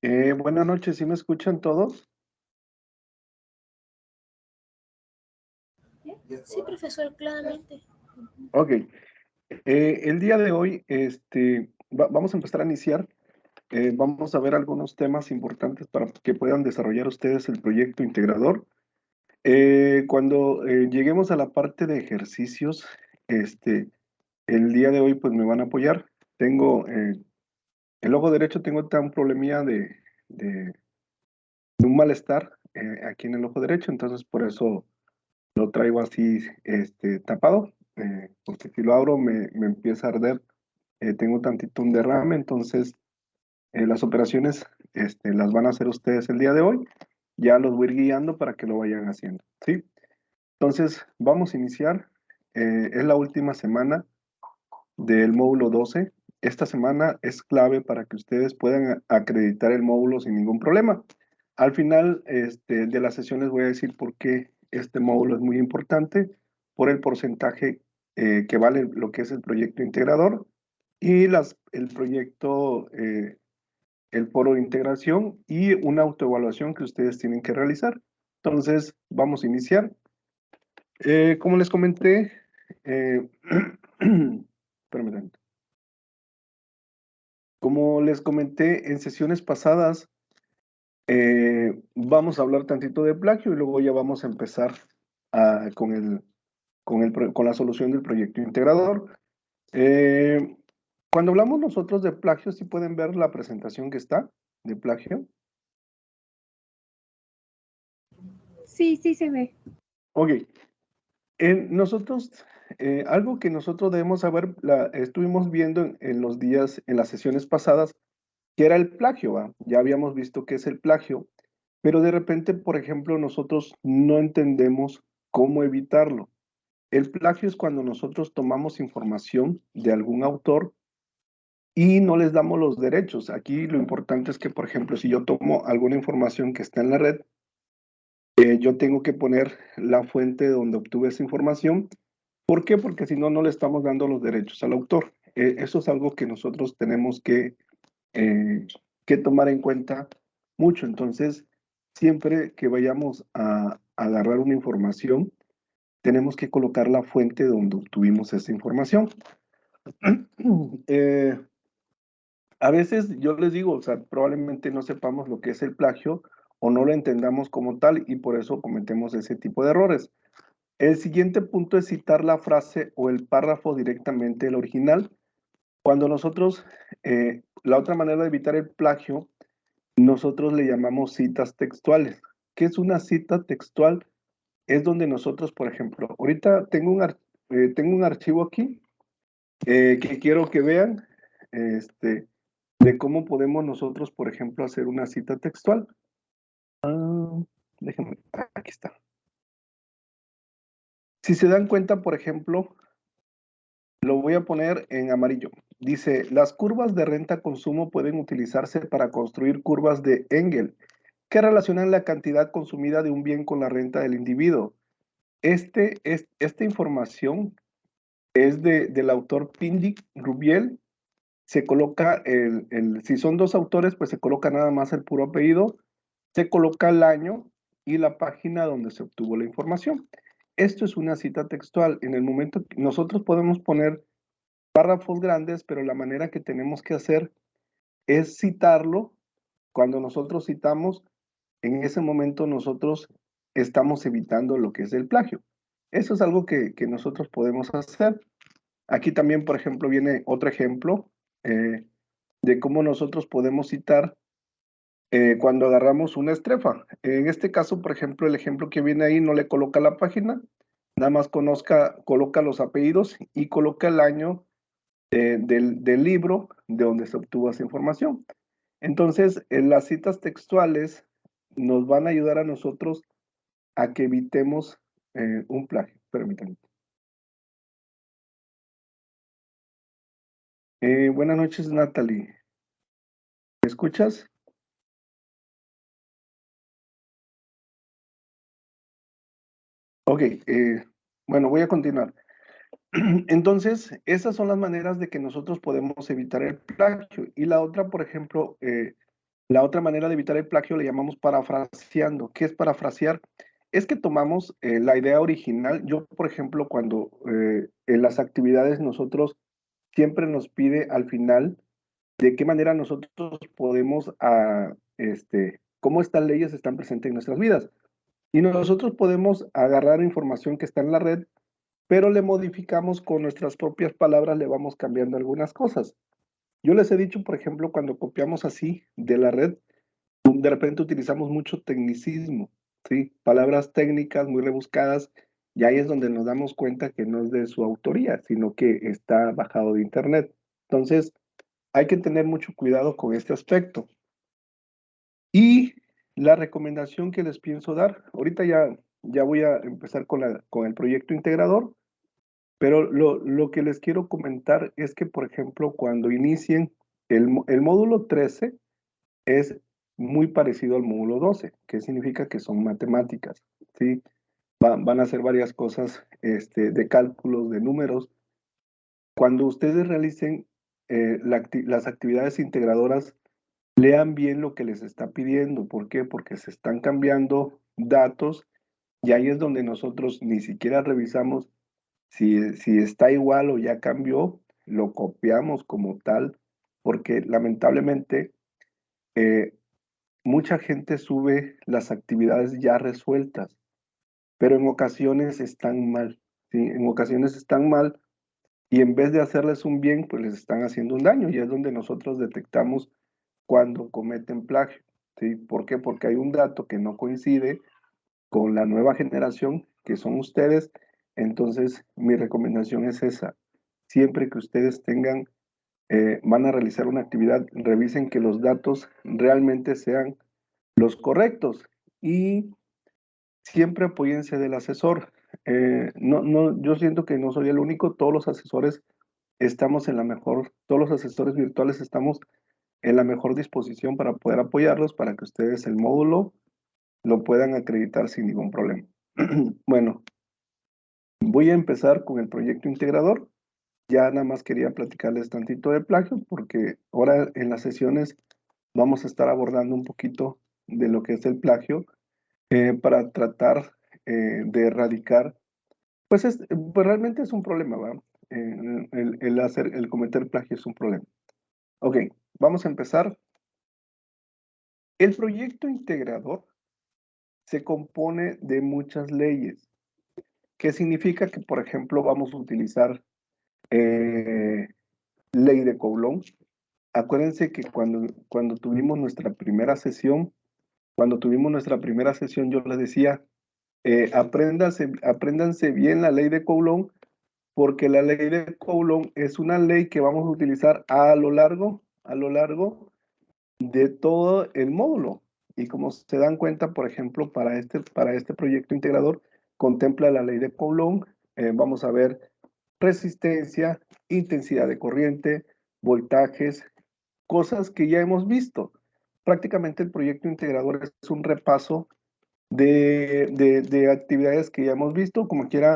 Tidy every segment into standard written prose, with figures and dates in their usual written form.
Buenas noches, ¿sí me escuchan todos? Sí, profesor, claramente. Ok, el día de hoy vamos a empezar a iniciar. Vamos a ver algunos temas importantes para que puedan desarrollar ustedes el proyecto integrador. Cuando lleguemos a la parte de ejercicios, el día de hoy pues me van a apoyar. Tengo el ojo derecho, tengo tan problemilla de un malestar aquí en el ojo derecho, entonces por eso lo traigo así tapado, porque si lo abro me empieza a arder. Tengo tantito un derrame, entonces las operaciones las van a hacer ustedes el día de hoy. Ya los voy a ir guiando para que lo vayan haciendo, ¿sí? Entonces vamos a iniciar. Es la última semana del módulo 12. Esta semana es clave para que ustedes puedan acreditar el módulo sin ningún problema. Al final de la sesión les voy a decir por qué este módulo es muy importante, por el porcentaje que vale lo que es el proyecto integrador y el proyecto, el foro de integración y una autoevaluación que ustedes tienen que realizar. Entonces, vamos a iniciar. Como les comenté, espérame tantito. Como les comenté en sesiones pasadas, vamos a hablar tantito de plagio y luego ya vamos a empezar con la solución del proyecto integrador. Eh, Cuando hablamos nosotros de plagio, ¿sí pueden ver la presentación que está de plagio? Sí, sí se ve. Ok. Nosotros, algo que nosotros debemos saber, estuvimos viendo en los días, en las sesiones pasadas, que era el plagio, ¿va? Ya habíamos visto qué es el plagio, pero de repente, por ejemplo, nosotros no entendemos cómo evitarlo. El plagio es cuando nosotros tomamos información de algún autor y no les damos los derechos. Aquí lo importante es que, por ejemplo, si yo tomo alguna información que está en la red, yo tengo que poner la fuente donde obtuve esa información. ¿Por qué? Porque si no, no le estamos dando los derechos al autor. Eso es algo que nosotros tenemos que tomar en cuenta mucho. Entonces, siempre que vayamos a agarrar una información, tenemos que colocar la fuente donde obtuvimos esa información. Eh, a veces yo les digo, o sea, probablemente no sepamos lo que es el plagio o no lo entendamos como tal y por eso cometemos ese tipo de errores. El siguiente punto es citar la frase o el párrafo directamente del original. Cuando nosotros, la otra manera de evitar el plagio, nosotros le llamamos citas textuales. ¿Qué es una cita textual? Es donde nosotros, por ejemplo, ahorita tengo un archivo aquí que quiero que vean de cómo podemos nosotros, por ejemplo, hacer una cita textual. Déjenme, aquí está. Si se dan cuenta, por ejemplo, lo voy a poner en amarillo. Dice, las curvas de renta-consumo pueden utilizarse para construir curvas de Engel, que relacionan la cantidad consumida de un bien con la renta del individuo. Esta información es del autor Pindic Rubiel. Se coloca si son dos autores, pues se coloca nada más el puro apellido, se coloca el año y la página donde se obtuvo la información. Esto es una cita textual. En el momento que nosotros podemos poner párrafos grandes, pero la manera que tenemos que hacer es citarlo. Cuando nosotros citamos, en ese momento nosotros estamos evitando lo que es el plagio. Eso es algo que nosotros podemos hacer. Aquí también, por ejemplo, viene otro ejemplo de cómo nosotros podemos citar cuando agarramos una estrefa. En este caso, por ejemplo, el ejemplo que viene ahí no le coloca la página, nada más coloca los apellidos y coloca el año del libro de donde se obtuvo esa información. Entonces, las citas textuales nos van a ayudar a nosotros a que evitemos un plagio. Permítanme. Buenas noches, Natalie. ¿Me escuchas? Ok, bueno, voy a continuar. Entonces, esas son las maneras de que nosotros podemos evitar el plagio. Y la otra, por ejemplo, La otra manera de evitar el plagio le llamamos parafraseando. ¿Qué es parafrasear? Es que tomamos la idea original. Yo, por ejemplo, cuando en las actividades nosotros siempre nos pide al final de qué manera nosotros podemos, cómo estas leyes están presentes en nuestras vidas. Y nosotros podemos agarrar información que está en la red, pero le modificamos con nuestras propias palabras, le vamos cambiando algunas cosas. Yo les he dicho, por ejemplo, cuando copiamos así de la red, de repente utilizamos mucho tecnicismo, ¿sí? Palabras técnicas muy rebuscadas, y ahí es donde nos damos cuenta que no es de su autoría, sino que está bajado de internet. Entonces, hay que tener mucho cuidado con este aspecto. Y la recomendación que les pienso dar, ahorita ya voy a empezar con el proyecto integrador, pero lo que les quiero comentar es que, por ejemplo, cuando inicien el módulo 13 es muy parecido al módulo 12, que significa que son matemáticas, ¿sí? Van a hacer varias cosas de cálculos, de números. Cuando ustedes realicen las actividades integradoras, lean bien lo que les está pidiendo. ¿Por qué? Porque se están cambiando datos y ahí es donde nosotros ni siquiera revisamos si está igual o ya cambió, lo copiamos como tal, porque lamentablemente eh, mucha gente sube las actividades ya resueltas, pero en ocasiones están mal, ¿sí? En ocasiones están mal y en vez de hacerles un bien, pues les están haciendo un daño y es donde nosotros detectamos cuando cometen plagio, ¿sí? ¿Por qué? Porque hay un dato que no coincide con la nueva generación, que son ustedes. Entonces, mi recomendación es esa. Siempre que ustedes van a realizar una actividad, revisen que los datos realmente sean los correctos y siempre apóyense del asesor. Yo siento que no soy el único, todos los asesores estamos en la mejor, todos los asesores virtuales estamos en la mejor disposición para poder apoyarlos, para que ustedes el módulo lo puedan acreditar sin ningún problema. Bueno, voy a empezar con el proyecto integrador. Ya nada más quería platicarles tantito de plagio, porque ahora en las sesiones vamos a estar abordando un poquito de lo que es el plagio para tratar de erradicar, pues realmente es un problema, ¿va? El cometer plagio es un problema. Ok, vamos a empezar. El proyecto integrador se compone de muchas leyes, que significa que, por ejemplo, vamos a utilizar ley de Coulomb. Acuérdense que cuando tuvimos nuestra primera sesión, yo les decía, apréndanse bien la ley de Coulomb, porque la ley de Coulomb es una ley que vamos a utilizar a lo largo de todo el módulo. Y como se dan cuenta, por ejemplo, para este proyecto integrador, contempla la ley de Coulomb. Vamos a ver resistencia, intensidad de corriente, voltajes, cosas que ya hemos visto. Prácticamente el proyecto integrador es un repaso de actividades que ya hemos visto. Como quiera,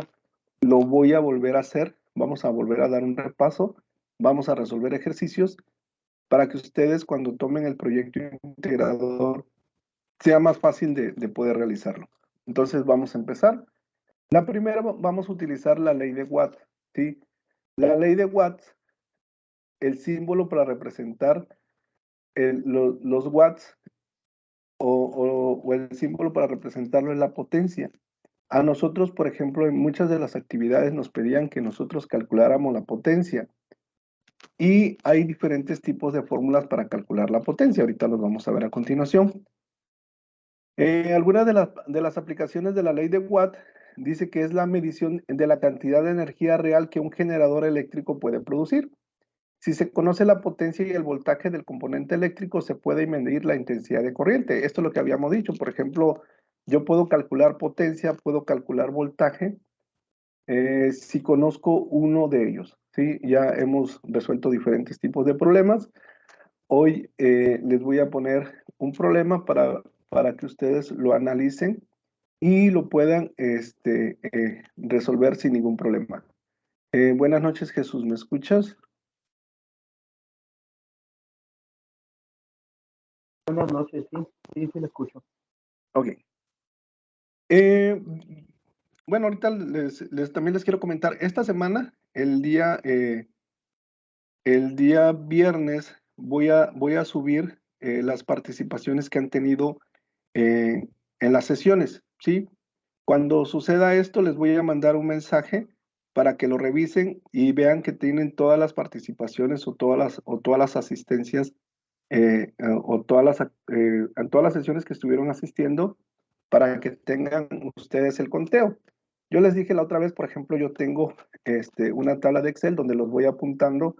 lo voy a volver a hacer. Vamos a volver a dar un repaso. Vamos a resolver ejercicios para que ustedes cuando tomen el proyecto integrador sea más fácil de poder realizarlo. Entonces vamos a empezar. La primera vamos a utilizar la ley de Watt, ¿sí? La ley de Watt, el símbolo para representar los watts o el símbolo para representarlo es la potencia. A nosotros, por ejemplo, en muchas de las actividades nos pedían que nosotros calculáramos la potencia. Y hay diferentes tipos de fórmulas para calcular la potencia. Ahorita los vamos a ver a continuación. Algunas de las aplicaciones de la ley de Watt dice que es la medición de la cantidad de energía real que un generador eléctrico puede producir. Si se conoce la potencia y el voltaje del componente eléctrico, se puede medir la intensidad de corriente. Esto es lo que habíamos dicho. Por ejemplo, yo puedo calcular potencia, puedo calcular voltaje, si conozco uno de ellos, ¿sí? Ya hemos resuelto diferentes tipos de problemas. Hoy les voy a poner un problema para que ustedes lo analicen y lo puedan resolver sin ningún problema. Buenas noches, Jesús, ¿me escuchas? Buenas noches, sí, lo escucho. Ok. Bueno, ahorita también les quiero comentar, esta semana, el día viernes, voy a subir las participaciones que han tenido en las sesiones, ¿sí? Cuando suceda esto, les voy a mandar un mensaje para que lo revisen y vean que tienen todas las participaciones o todas las asistencias o en todas las sesiones que estuvieron asistiendo para que tengan ustedes el conteo. Yo les dije la otra vez, por ejemplo, yo tengo una tabla de Excel donde los voy apuntando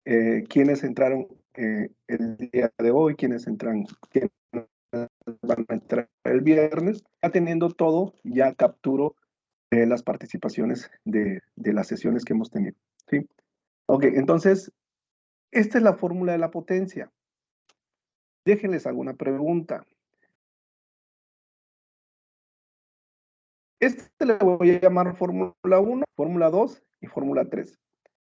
quiénes entraron el día de hoy, quiénes van a entrar el viernes. Ya teniendo todo, ya capturo las participaciones de las sesiones que hemos tenido. ¿Sí? Ok, entonces, esta es la fórmula de la potencia. Déjenles alguna pregunta. Le voy a llamar fórmula 1, fórmula 2 y fórmula 3.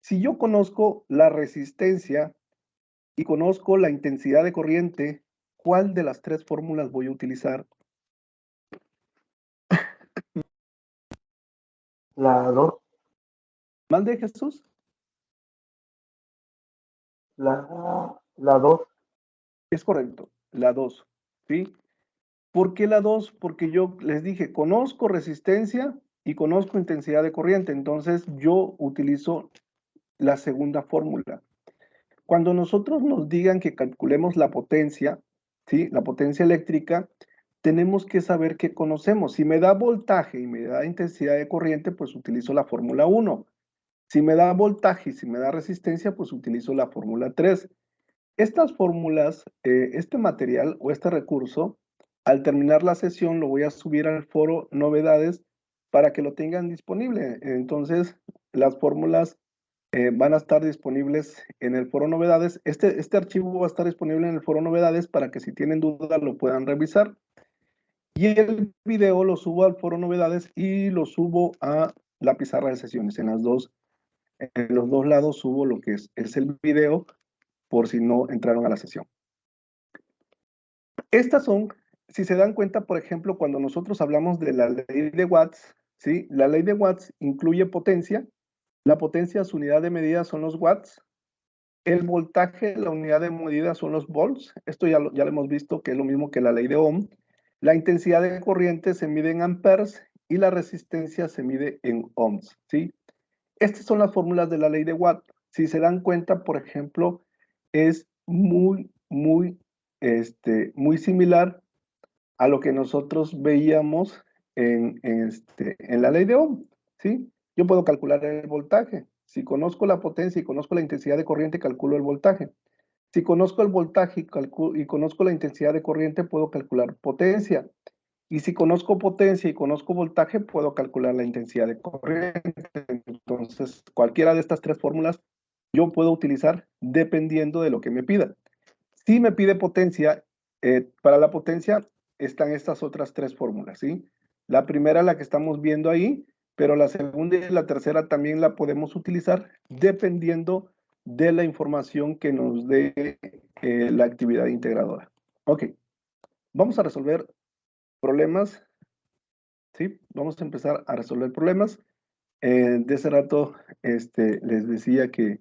Si yo conozco la resistencia y conozco la intensidad de corriente, ¿cuál de las tres fórmulas voy a utilizar? La 2. ¿Mande, Jesús? La 2. Es correcto, la 2. ¿Sí? ¿Por qué la 2? Porque yo les dije, conozco resistencia y conozco intensidad de corriente, entonces yo utilizo la segunda fórmula. Cuando nosotros nos digan que calculemos la potencia, ¿sí? La potencia eléctrica, tenemos que saber qué conocemos. Si me da voltaje y me da intensidad de corriente, pues utilizo la fórmula 1. Si me da voltaje y si me da resistencia, pues utilizo la fórmula 3. Estas fórmulas, este material o este recurso, al terminar la sesión lo voy a subir al foro novedades para que lo tengan disponible. Entonces, las fórmulas van a estar disponibles en el foro novedades. Este archivo va a estar disponible en el foro novedades para que si tienen dudas lo puedan revisar. Y el video lo subo al foro novedades y lo subo a la pizarra de sesiones. En los dos lados subo lo que es el video por si no entraron a la sesión. Estas son, si se dan cuenta, por ejemplo, cuando nosotros hablamos de la ley de Watts, ¿sí? La ley de Watts incluye potencia. La potencia, su unidad de medida son los watts. El voltaje, la unidad de medida son los volts. Esto ya lo hemos visto que es lo mismo que la ley de Ohm. La intensidad de corriente se mide en amperes y la resistencia se mide en ohms, ¿sí? Estas son las fórmulas de la ley de Watt. Si se dan cuenta, por ejemplo, es muy similar a lo que nosotros veíamos en la ley de Ohm, ¿sí? Yo puedo calcular el voltaje. Si conozco la potencia y conozco la intensidad de corriente, calculo el voltaje. Si conozco el voltaje y conozco la intensidad de corriente, puedo calcular potencia. Y si conozco potencia y conozco voltaje, puedo calcular la intensidad de corriente. Entonces, cualquiera de estas tres fórmulas yo puedo utilizar dependiendo de lo que me pida. Si me pide potencia, para la potencia están estas otras tres fórmulas, ¿sí? La primera, la que estamos viendo ahí, pero la segunda y la tercera también la podemos utilizar dependiendo de la información que nos dé la actividad integradora. Ok, vamos a resolver problemas, ¿sí? Vamos a empezar a resolver problemas. De ese rato les decía que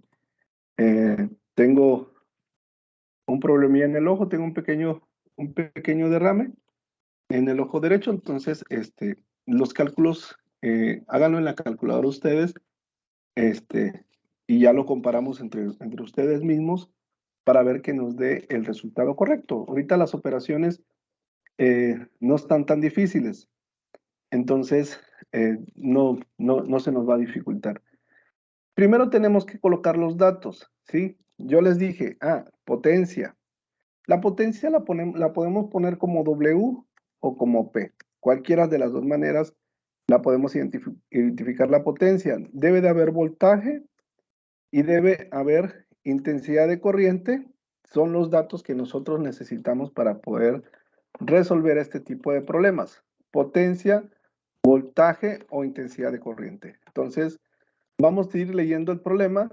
tengo un problemilla en el ojo, tengo un pequeño derrame en el ojo derecho, entonces los cálculos, háganlo en la calculadora ustedes, y ya lo comparamos entre ustedes mismos para ver que nos dé el resultado correcto. Ahorita las operaciones no están tan difíciles, entonces no se nos va a dificultar. Primero tenemos que colocar los datos, ¿sí? Yo les dije, potencia. La potencia la podemos poner como W o como P. Cualquiera de las dos maneras la podemos identificar la potencia. Debe de haber voltaje y debe haber intensidad de corriente. Son los datos que nosotros necesitamos para poder resolver este tipo de problemas. Potencia, voltaje o intensidad de corriente. Entonces, vamos a ir leyendo el problema.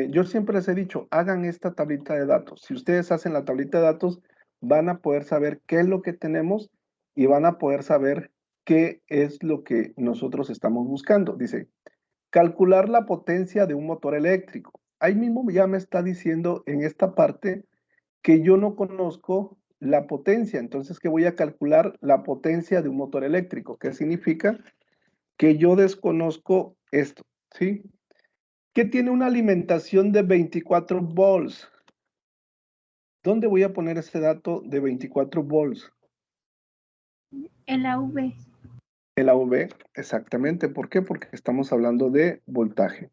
Yo siempre les he dicho, hagan esta tablita de datos. Si ustedes hacen la tablita de datos, van a poder saber qué es lo que tenemos y van a poder saber qué es lo que nosotros estamos buscando. Dice, calcular la potencia de un motor eléctrico. Ahí mismo ya me está diciendo en esta parte que yo no conozco la potencia, entonces que voy a calcular la potencia de un motor eléctrico. ¿Qué significa? Que yo desconozco esto, ¿sí? Que tiene una alimentación de 24 volts. ¿Dónde voy a poner ese dato de 24 volts? En la V. En la V, exactamente. ¿Por qué? Porque estamos hablando de voltaje.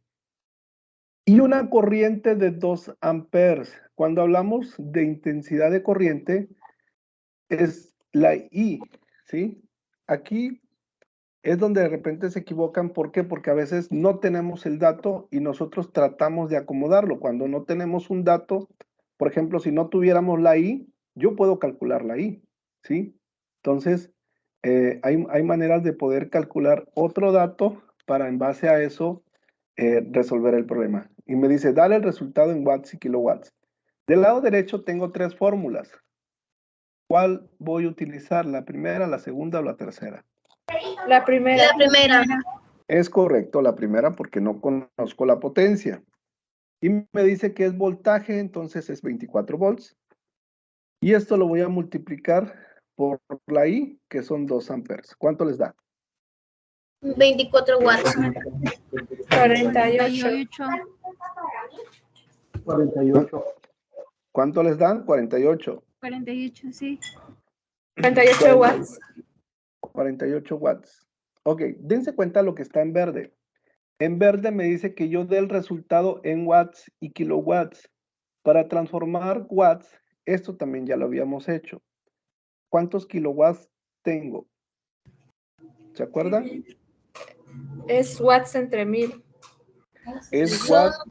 Y una corriente de 2 amperes. Cuando hablamos de intensidad de corriente, es la I, ¿sí? Aquí es donde de repente se equivocan. ¿Por qué? Porque a veces no tenemos el dato y nosotros tratamos de acomodarlo. Cuando no tenemos un dato, por ejemplo, si no tuviéramos la I, yo puedo calcular la I, ¿sí? Entonces, hay maneras de poder calcular otro dato para en base a eso resolver el problema. Y me dice, dale el resultado en watts y kilowatts. Del lado derecho tengo 3 fórmulas. ¿Cuál voy a utilizar? ¿La primera, la segunda o la tercera? La primera. La primera. Es correcto, la primera, porque no conozco la potencia. Y me dice que es voltaje, entonces es 24 volts. Y esto lo voy a multiplicar por la I, que son 2 amperes. ¿Cuánto les da? 24 watts. 48. 48. ¿Cuánto les dan? 48. 48, sí. 48 watts. 48 watts. Ok, dense cuenta lo que está en verde. En verde me dice que yo dé el resultado en watts y kilowatts. Para transformar watts, esto también ya lo habíamos hecho. ¿Cuántos kilowatts tengo? ¿Se acuerdan? Es watts entre 1000. Es watts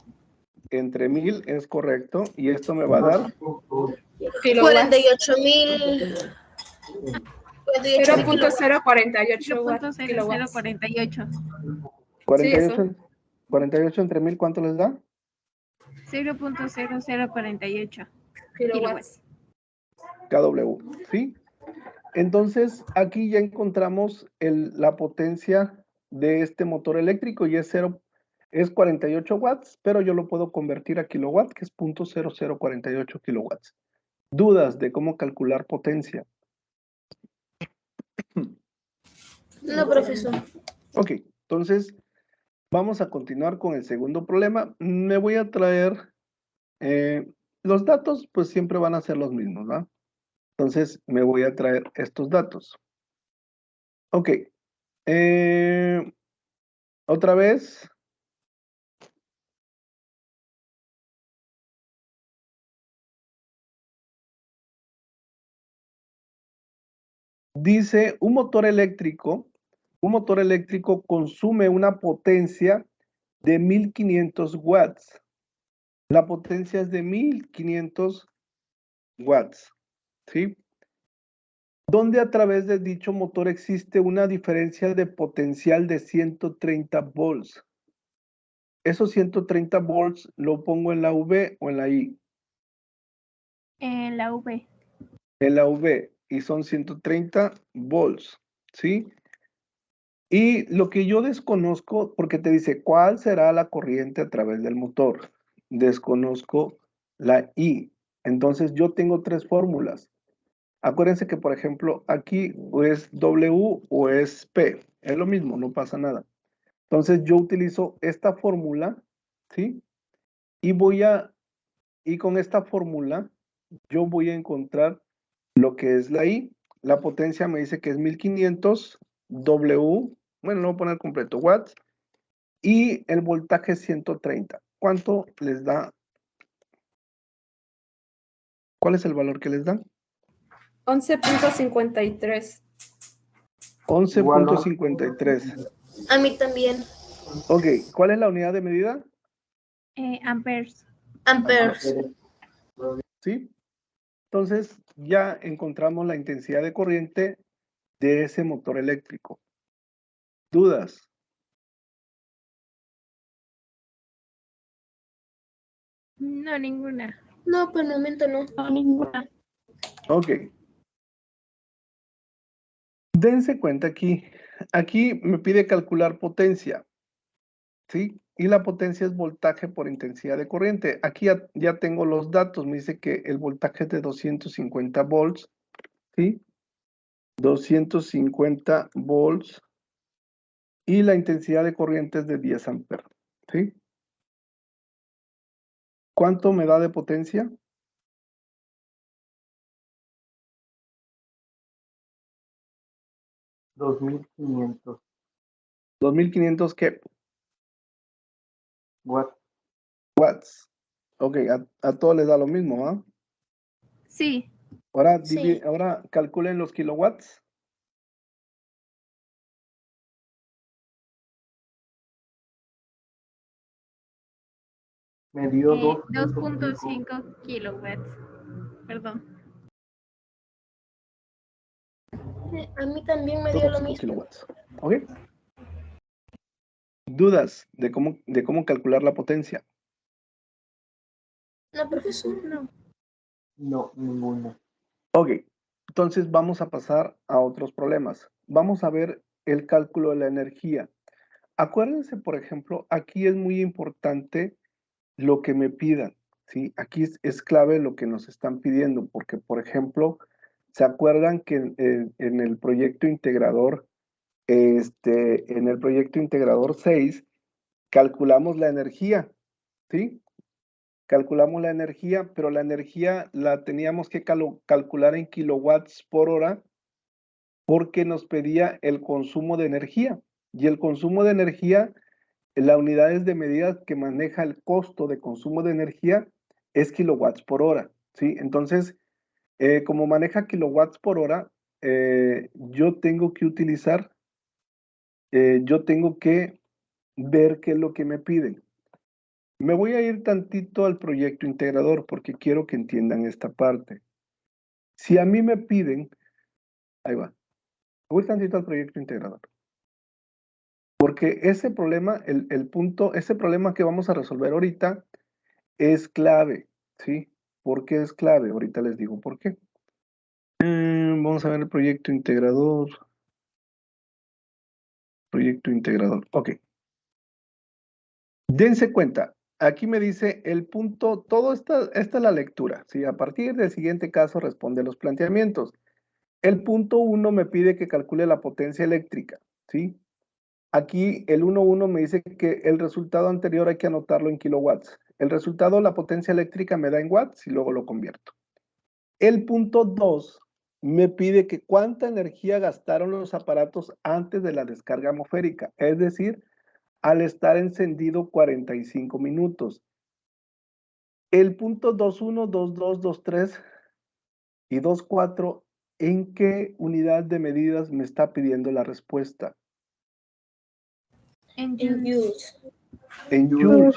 entre 1000, es correcto. Y esto me va a dar 48.000. 0.048 watts. 0.0048. 48, 48 entre 1000, ¿cuánto les da? 0.0048 Kilowatts. kW, ¿sí? Entonces, aquí ya encontramos la potencia de este motor eléctrico y es 48 watts, pero yo lo puedo convertir a kilowatts, que es 0.0048 kilowatts. ¿Dudas de cómo calcular potencia? No, profesor. Ok, entonces vamos a continuar con el segundo problema. Me voy a traer, los datos pues siempre van a ser los mismos, ¿va? Entonces me voy a traer estos datos. Ok, otra vez. Dice, un motor eléctrico consume una potencia de 1500 watts. La potencia es de 1500 watts, ¿sí? Donde a través de dicho motor existe una diferencia de potencial de 130 volts. Esos 130 volts lo pongo en la V o en la I. En la V. En la V, y son 130 volts, ¿sí? Y lo que yo desconozco, porque te dice, ¿cuál será la corriente a través del motor? Desconozco la I. Entonces yo tengo 3 fórmulas. Acuérdense que, por ejemplo, aquí o es W o es P. Es lo mismo, no pasa nada. Entonces yo utilizo esta fórmula, ¿sí? Y con esta fórmula, yo voy a encontrar lo que es la I. La potencia me dice que es 1500 W, bueno, lo voy a poner completo, watts, y el voltaje es 130. ¿Cuánto les da? ¿Cuál es el valor que les da? 11.53. 11.53. A mí también. Ok, ¿cuál es la unidad de medida? Amperes. Amperes. ¿Sí? Entonces, ya encontramos la intensidad de corriente de ese motor eléctrico. ¿Dudas? No, ninguna. No, por el momento no. No, ninguna. Ok. Dense cuenta aquí. Aquí me pide calcular potencia. ¿Sí? Y la potencia es voltaje por intensidad de corriente. Aquí ya tengo los datos. Me dice que el voltaje es de 250 volts. ¿Sí? 250 volts. Y la intensidad de corriente es de 10 amperes. ¿Sí? ¿Cuánto me da de potencia? 2500 2500 ¿qué? watts. Watts. Ok, a todos les da lo mismo, ¿ah? Sí. Ahora, Sí. ahora calculen los kilowatts. Me dio 2.5 kilowatts. Perdón. A mí también me dio lo 2.5 mismo. kilowatts. ¿Ok? ¿Dudas de cómo calcular la potencia? No, profesor. No. No, ninguna. Ok, entonces vamos a pasar a otros problemas. Vamos a ver el cálculo de la energía. Acuérdense, por ejemplo, aquí es muy importante lo que me pidan, ¿sí? Aquí es clave lo que nos están pidiendo, porque, por ejemplo, ¿se acuerdan que en el proyecto integrador, en el proyecto integrador 6, calculamos la energía, ¿sí? Calculamos la energía, pero la energía la teníamos que calcular en kilowatts por hora porque nos pedía el consumo de energía. Y el consumo de energía, la unidades de medida que maneja el costo de consumo de energía es kilowatts por hora, ¿sí? Entonces, como maneja kilowatts por hora, yo tengo que utilizar, yo tengo que ver qué es lo que me piden. Me voy a ir tantito al proyecto integrador porque quiero que entiendan esta parte. Si a mí me piden, ahí va, voy tantito al proyecto integrador. Porque ese problema, ese problema que vamos a resolver ahorita es clave, ¿sí? ¿Por qué es clave? Ahorita les digo por qué. Vamos a ver el proyecto integrador. Proyecto integrador, ok. Dense cuenta, aquí me dice el punto, esta es la lectura, ¿sí? A partir del siguiente caso responde los planteamientos. El punto 1 me pide que calcule la potencia eléctrica, ¿sí? Aquí el 1.1 me dice que el resultado anterior hay que anotarlo en kilowatts. El resultado, la potencia eléctrica me da en watts y luego lo convierto. El punto 2 me pide que cuánta energía gastaron los aparatos antes de la descarga atmosférica, es decir, al estar encendido 45 minutos. El punto 2.1, 2.2, 2.3 y 2.4, ¿en qué unidad de medidas me está pidiendo la respuesta? En En joules. joules. En joules.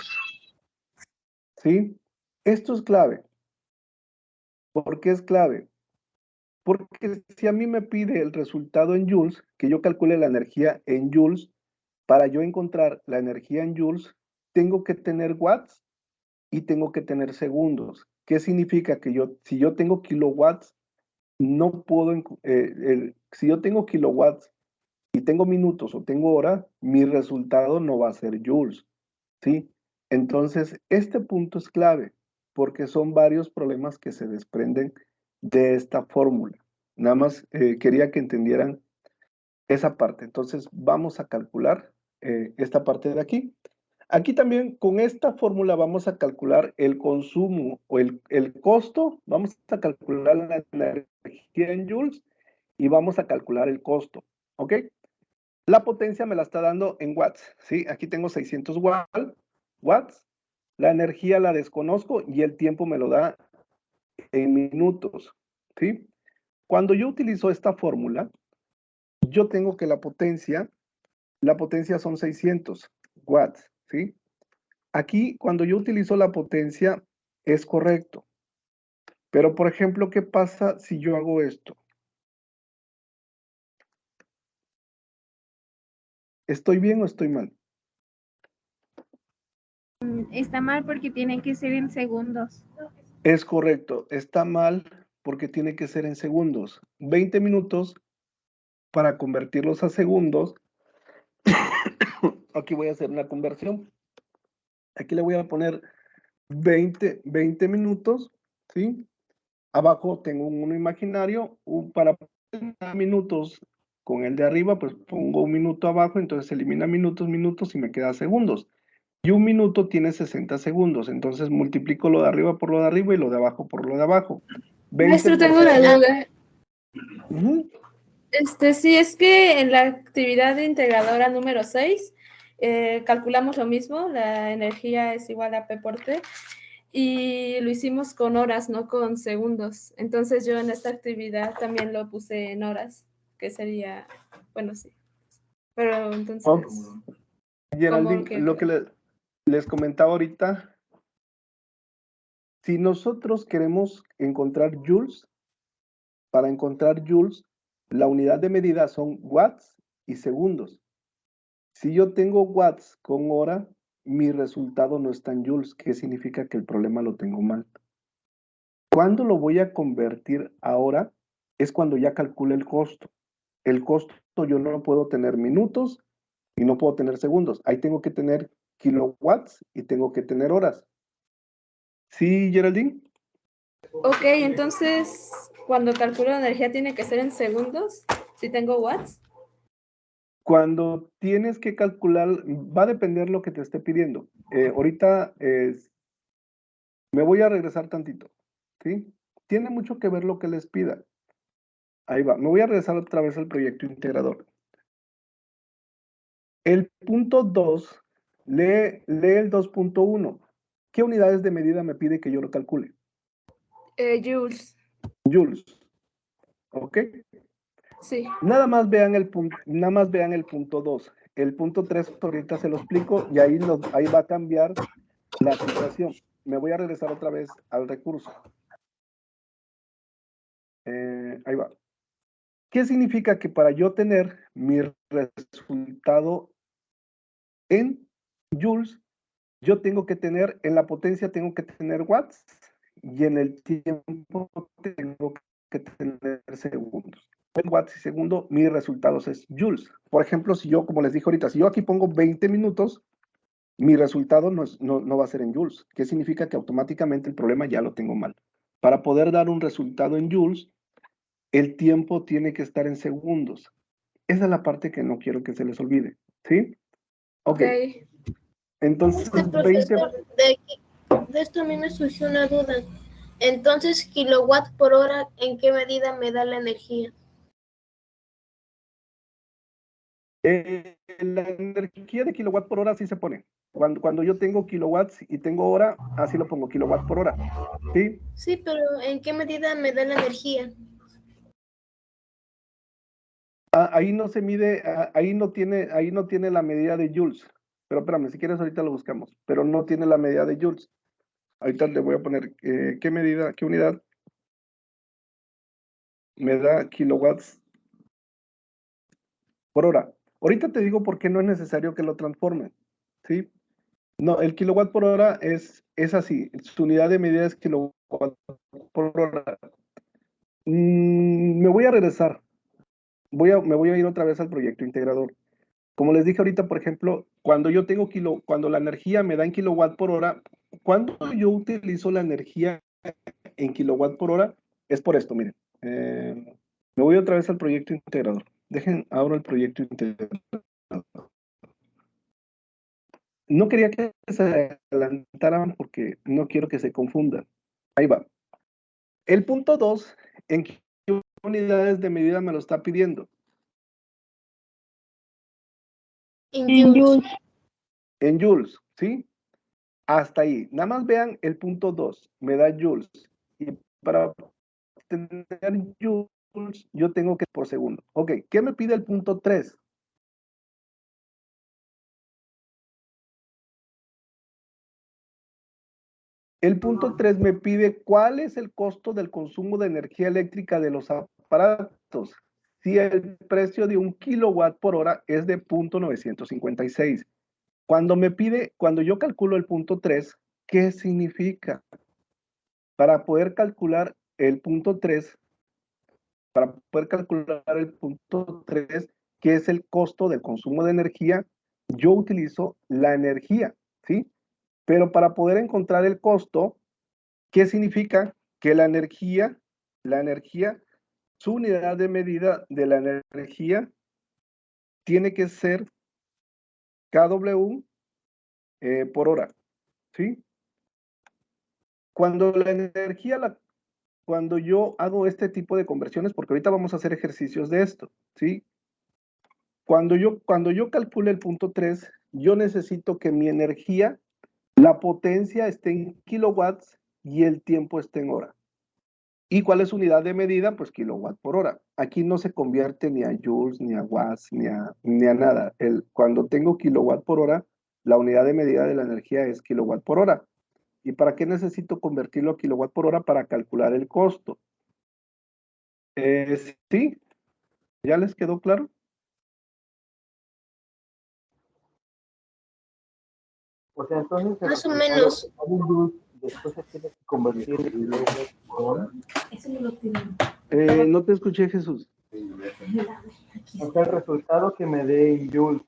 ¿Sí? Esto es clave. ¿Por qué es clave? Porque si a mí me pide el resultado en joules, que yo calcule la energía en joules, para yo encontrar la energía en joules, tengo que tener watts y tengo que tener segundos. ¿Qué significa? Que si yo tengo kilowatts, no puedo, si yo tengo kilowatts y tengo minutos o tengo horas, mi resultado no va a ser joules, ¿sí? Entonces, este punto es clave porque son varios problemas que se desprenden de esta fórmula. Nada más quería que entendieran esa parte. Entonces, vamos a calcular esta parte de aquí. Aquí también con esta fórmula vamos a calcular el consumo o el costo. Vamos a calcular la energía en joules y vamos a calcular el costo. ¿Ok? La potencia me la está dando en watts. ¿Sí? Aquí tengo 600 watts. La energía la desconozco y el tiempo me lo da en minutos. ¿Sí? Cuando yo utilizo esta fórmula, yo tengo que la potencia son 600 watts. ¿Sí? Aquí, cuando yo utilizo la potencia, es correcto. Pero, por ejemplo, ¿qué pasa si yo hago esto? ¿Estoy bien o estoy mal? Está mal porque tiene que ser en segundos. Es correcto, está mal porque tiene que ser en segundos. 20 minutos para convertirlos a segundos. Aquí voy a hacer una conversión. Aquí le voy a poner 20 minutos, ¿sí? Abajo tengo uno imaginario, para minutos con el de arriba, pues pongo un minuto abajo, entonces elimina minutos y me queda segundos. Y un minuto tiene 60 segundos, entonces multiplico lo de arriba por lo de arriba y lo de abajo por lo de abajo. 20 Maestro, tengo por una duda. Ujú. Sí, es que en la actividad integradora número 6 calculamos lo mismo, la energía es igual a P por T, y lo hicimos con horas, no con segundos. Entonces yo en esta actividad también lo puse en horas, que sería, bueno, sí. Pero entonces, Geraldine, que lo que les comentaba ahorita, si nosotros queremos encontrar joules, para encontrar joules, la unidad de medida son watts y segundos. Si yo tengo watts con hora, mi resultado no está en joules, que significa que el problema lo tengo mal. ¿Cuándo lo voy a convertir a hora? Es cuando ya calcule el costo. El costo yo no puedo tener minutos y no puedo tener segundos. Ahí tengo que tener kilowatts y tengo que tener horas. ¿Sí, Geraldine? Ok, entonces cuando calculo la energía tiene que ser en segundos, si tengo watts. Cuando tienes que calcular, va a depender lo que te esté pidiendo. Ahorita me voy a regresar tantito, ¿sí? Tiene mucho que ver lo que les pida. Ahí va, me voy a regresar otra vez al proyecto integrador. El punto 2, lee el 2.1. ¿Qué unidades de medida me pide que yo lo calcule? Joules. Joules. ¿Ok? Sí. Nada más vean el punto 2. El punto 3 ahorita se lo explico y ahí va a cambiar la situación. Me voy a regresar otra vez al recurso. Ahí va. ¿Qué significa? Que para yo tener mi resultado en joules, yo tengo que tener, en la potencia tengo que tener watts y en el tiempo tengo que tener segundos. En watts y segundo, mis resultados es joules. Por ejemplo, si yo, como les dije ahorita, si yo aquí pongo 20 minutos, mi resultado no va a ser en joules. ¿Qué significa? Que automáticamente el problema ya lo tengo mal. Para poder dar un resultado en joules, el tiempo tiene que estar en segundos. Esa es la parte que no quiero que se les olvide, ¿sí? Ok. Entonces, Profesor, de esto a mí me surgió una duda. Entonces, kilowatt por hora, ¿en qué medida me da la energía? La energía de kilowatt por hora así se pone. Cuando yo tengo kilowatts y tengo hora, así lo pongo, kilowatt por hora. ¿Sí? Sí, pero ¿en qué medida me da la energía? Ahí no se mide, ahí no tiene la medida de joules. Pero espérame, si quieres ahorita lo buscamos. Pero no tiene la medida de joules. Ahorita le voy a poner, ¿qué medida, qué unidad me da kilowatts por hora? Ahorita te digo por qué no es necesario que lo transformen, ¿sí? No, el kilowatt por hora es así. Su unidad de medida es kilowatt por hora. Me voy a regresar. Me voy a ir otra vez al proyecto integrador. Como les dije ahorita, por ejemplo, cuando yo tengo cuando la energía me da en kilowatt por hora, cuando yo utilizo la energía en kilowatt por hora, es por esto, miren. Me voy otra vez al proyecto integrador. Dejen ahora el proyecto integrador. No quería que se adelantaran porque no quiero que se confundan. Ahí va. El punto 2, ¿en qué unidades de medida me lo está pidiendo? En joules. En joules, ¿sí? Hasta ahí. Nada más vean el punto 2, me da joules. Y para tener joules, yo tengo que por segundo. Ok, ¿qué me pide el punto 3? El punto 3 me pide cuál es el costo del consumo de energía eléctrica de los aparatos. Si el precio de 1 kilowatt por hora es de 0.956. Cuando yo calculo el punto 3, ¿qué significa? Para poder calcular el punto 3, para poder calcular el punto 3, que es el costo del consumo de energía, yo utilizo la energía, ¿sí? Pero para poder encontrar el costo, ¿qué significa? Que la energía, su unidad de medida de la energía tiene que ser kW por hora, ¿sí? Cuando cuando yo hago este tipo de conversiones, porque ahorita vamos a hacer ejercicios de esto, ¿sí? Cuando yo calcule el punto 3, yo necesito que mi energía, la potencia esté en kilowatts y el tiempo esté en hora. ¿Y cuál es su unidad de medida? Pues kilowatt por hora. Aquí no se convierte ni a joules, ni a watts, ni a nada. Cuando tengo kilowatt por hora, la unidad de medida de la energía es kilowatt por hora. ¿Y para qué necesito convertirlo a kilowatt por hora? Para calcular el costo. ¿Sí? ¿Ya les quedó claro? O sea, entonces el Más o resultado menos. de un joule después se tiene que convertir en kilowatt por hora. No te escuché, Jesús. O sea, el resultado que me dé en joules,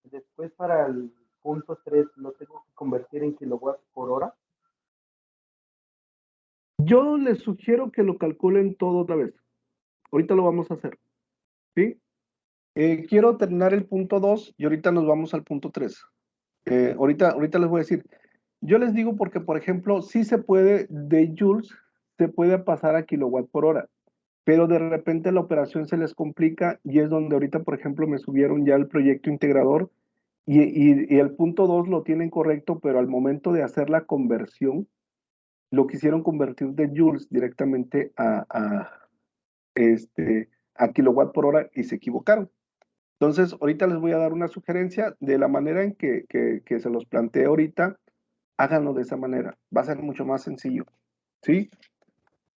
después para el punto 3 lo tengo que convertir en kilowatts por hora. Yo les sugiero que lo calculen todo otra vez. Ahorita lo vamos a hacer. ¿Sí? Quiero terminar el punto 2 y ahorita nos vamos al punto 3. Ahorita les voy a decir. Yo les digo porque, por ejemplo, sí se puede, de joules, se puede pasar a kilowatt por hora, pero de repente la operación se les complica y es donde ahorita, por ejemplo, me subieron ya el proyecto integrador y el punto 2 lo tienen correcto, pero al momento de hacer la conversión, lo quisieron convertir de joules directamente a kilowatt por hora y se equivocaron. Entonces, ahorita les voy a dar una sugerencia de la manera en que se los planteé ahorita, háganlo de esa manera, va a ser mucho más sencillo, ¿sí?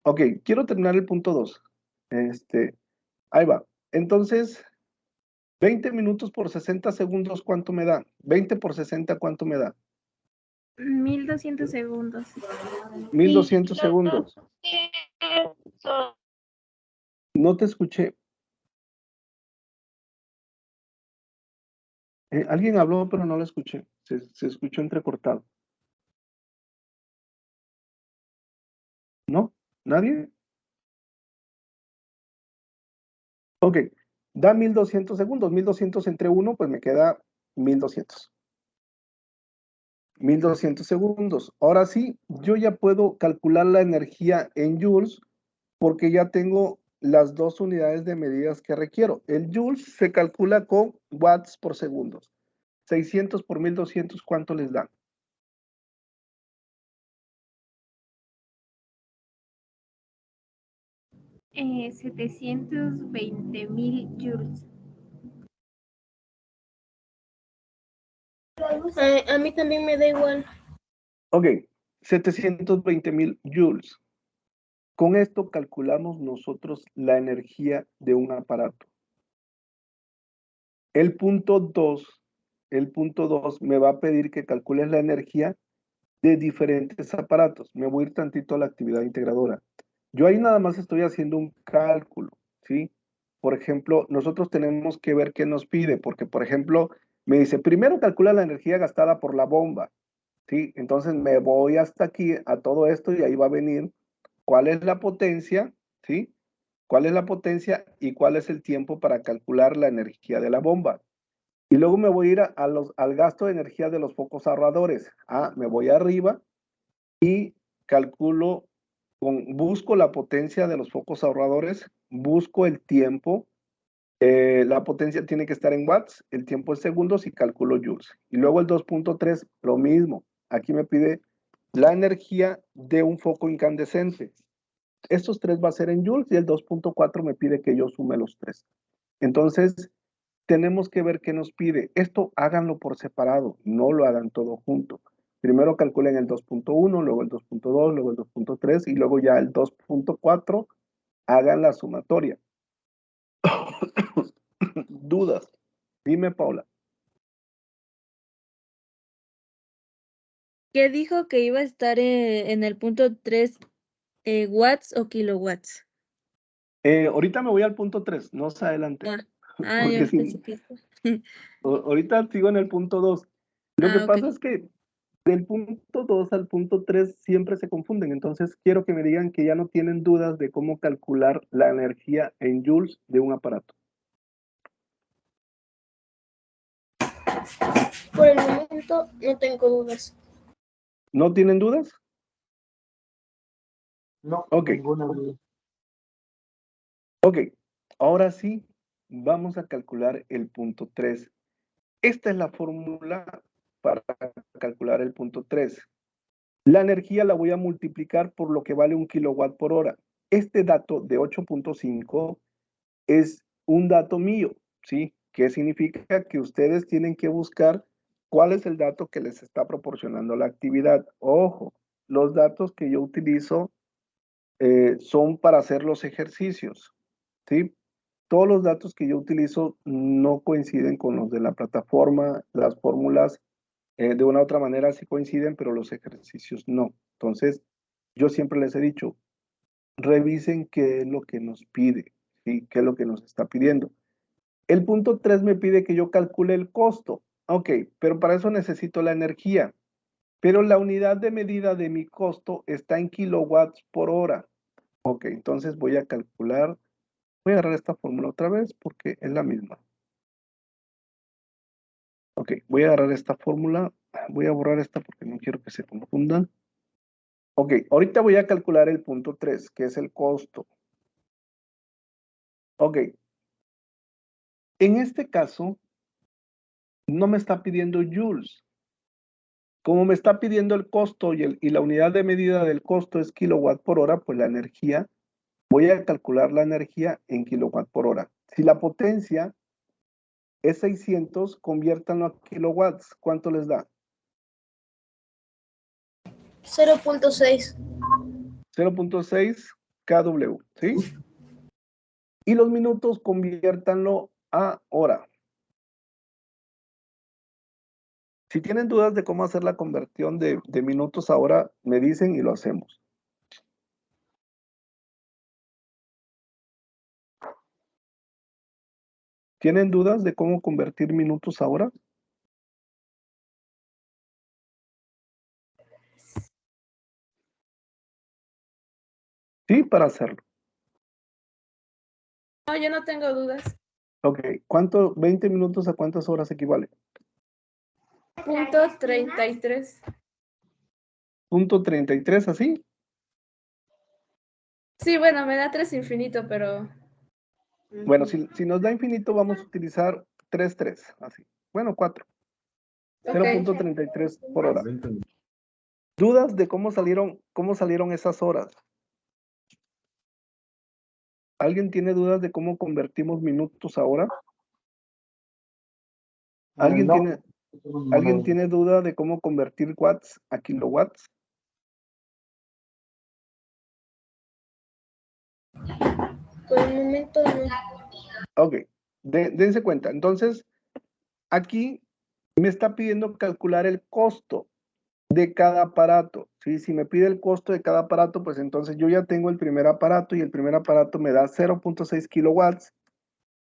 Ok, quiero terminar el punto 2. Ahí va. Entonces, 20 minutos por 60 segundos, ¿cuánto me da? 20 por 60, ¿cuánto me da? 1200 segundos. 1200 segundos. No te escuché. Alguien habló, pero no lo escuché. Se escuchó entrecortado. ¿No? ¿Nadie? Ok. Da 1200 segundos. 1200 entre 1, pues me queda 1200. 1200 segundos. Ahora sí, yo ya puedo calcular la energía en joules porque ya tengo las dos unidades de medidas que requiero. El joules se calcula con watts por segundo. 600 por 1200, ¿cuánto les da? 720,000 joules. A mí también me da igual. Ok, 720,000 joules. Con esto calculamos nosotros la energía de un aparato. El punto 2 me va a pedir que calcules la energía de diferentes aparatos. Me voy a ir tantito a la actividad integradora. Yo ahí nada más estoy haciendo un cálculo, ¿sí? Por ejemplo, nosotros tenemos que ver qué nos pide, porque, por ejemplo, me dice, primero calcula la energía gastada por la bomba, ¿sí? Entonces me voy hasta aquí a todo esto y ahí va a venir cuál es la potencia, ¿sí? ¿Cuál es la potencia y cuál es el tiempo para calcular la energía de la bomba? Y luego me voy a ir al gasto de energía de los focos ahorradores. Me voy arriba y calculo, busco la potencia de los focos ahorradores, busco el tiempo. La potencia tiene que estar en watts, el tiempo en segundos y calculo joules. Y luego el 2.3, lo mismo. Aquí me pide la energía de un foco incandescente. Estos tres va a ser en joules y el 2.4 me pide que yo sume los tres. Entonces, tenemos que ver qué nos pide. Esto háganlo por separado, no lo hagan todo junto. Primero calculen el 2.1, luego el 2.2, luego el 2.3 y luego ya el 2.4, hagan la sumatoria. ¿Dudas? Dime, Paula. ¿Qué dijo que iba a estar en el punto 3 ¿Watts o kilowatts? Ahorita me voy al punto 3, no se adelante. Yo Porque pensé que... ahorita sigo en el punto 2. Lo que ok. pasa es que del punto 2 al punto 3 siempre se confunden, entonces quiero que me digan que ya no tienen dudas de cómo calcular la energía en joules de un aparato. Por el momento no tengo dudas. ¿No tienen dudas? No, Ok. ninguna duda. Ok, ahora sí, vamos a calcular el punto 3. Esta es la fórmula para calcular el punto 3. La energía la voy a multiplicar por lo que vale 1 kilowatt por hora. Este dato de 8.5 es un dato mío, ¿sí? ¿Qué significa? Que ustedes tienen que buscar cuál es el dato que les está proporcionando la actividad. Ojo, los datos que yo utilizo son para hacer los ejercicios, ¿sí? Todos los datos que yo utilizo no coinciden con los de la plataforma, las fórmulas de una u otra manera sí coinciden, pero los ejercicios no. Entonces, yo siempre les he dicho, revisen qué es lo que nos pide, ¿sí? ¿Qué es lo que nos está pidiendo? El punto 3 me pide que yo calcule el costo. Ok, pero para eso necesito la energía. Pero la unidad de medida de mi costo está en kilowatts por hora. Ok, entonces voy a calcular, voy a agarrar esta fórmula otra vez porque es la misma. Ok, voy a agarrar esta fórmula, voy a borrar esta porque no quiero que se confundan. Ok, ahorita voy a calcular el punto 3, que es el costo. Ok, en este caso, no me está pidiendo joules. Como me está pidiendo el costo y la unidad de medida del costo es kilowatt por hora, pues la energía, voy a calcular la energía en kilowatt por hora. Si la potencia es 600, conviértanlo a kilowatts. ¿Cuánto les da? 0.6. 0.6 kW, ¿sí? Y los minutos conviértanlo a hora. Si tienen dudas de cómo hacer la conversión de minutos a hora, me dicen y lo hacemos. ¿Tienen dudas de cómo convertir minutos a hora? Sí, para hacerlo. No, yo no tengo dudas. Ok, ¿cuánto? 20 minutos a cuántas horas equivale? Punto 33. Punto 33, ¿así? Sí, bueno, me da 3 infinito, pero... Bueno, si nos da infinito, vamos a utilizar 3, así. Bueno, 4. Ok. 0.33 por hora. ¿Dudas de cómo salieron esas horas? ¿Alguien tiene dudas de cómo convertimos minutos a hora? ¿Alguien, No, tiene, no tengo ninguna ¿alguien duda. tiene duda de cómo convertir watts a kilowatts? Por el momento no. Ok, dense cuenta. Entonces, aquí me está pidiendo calcular el costo de cada aparato, ¿sí? Si me pide el costo de cada aparato, pues entonces yo ya tengo el primer aparato y el primer aparato me da 0.6 kilowatts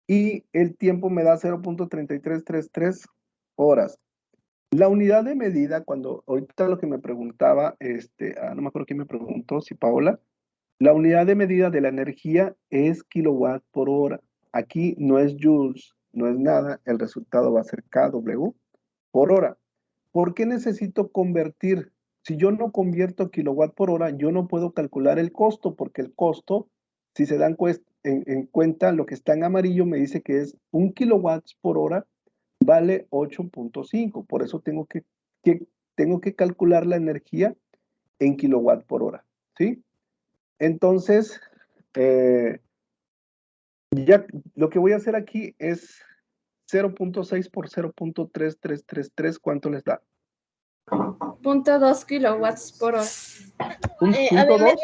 y el tiempo me da 0.3333 horas. La unidad de medida, cuando ahorita lo que me preguntaba, no me acuerdo quién me preguntó, si Paola, la unidad de medida de la energía es kilowatt por hora. Aquí no es joules, no es nada, el resultado va a ser kW por hora. ¿Por qué necesito convertir? Si yo no convierto kilowatt por hora, yo no puedo calcular el costo, porque el costo, si se dan en cuenta, lo que está en amarillo me dice que es 1 kilowatt por hora, vale 8.5. Por eso tengo que calcular la energía en kilowatt por hora, ¿sí? Entonces, ya lo que voy a hacer aquí es 0.6 por 0.3333, ¿cuánto les da? Punto 2 kilowatts por hora. A mí ¿Punto me 2? dio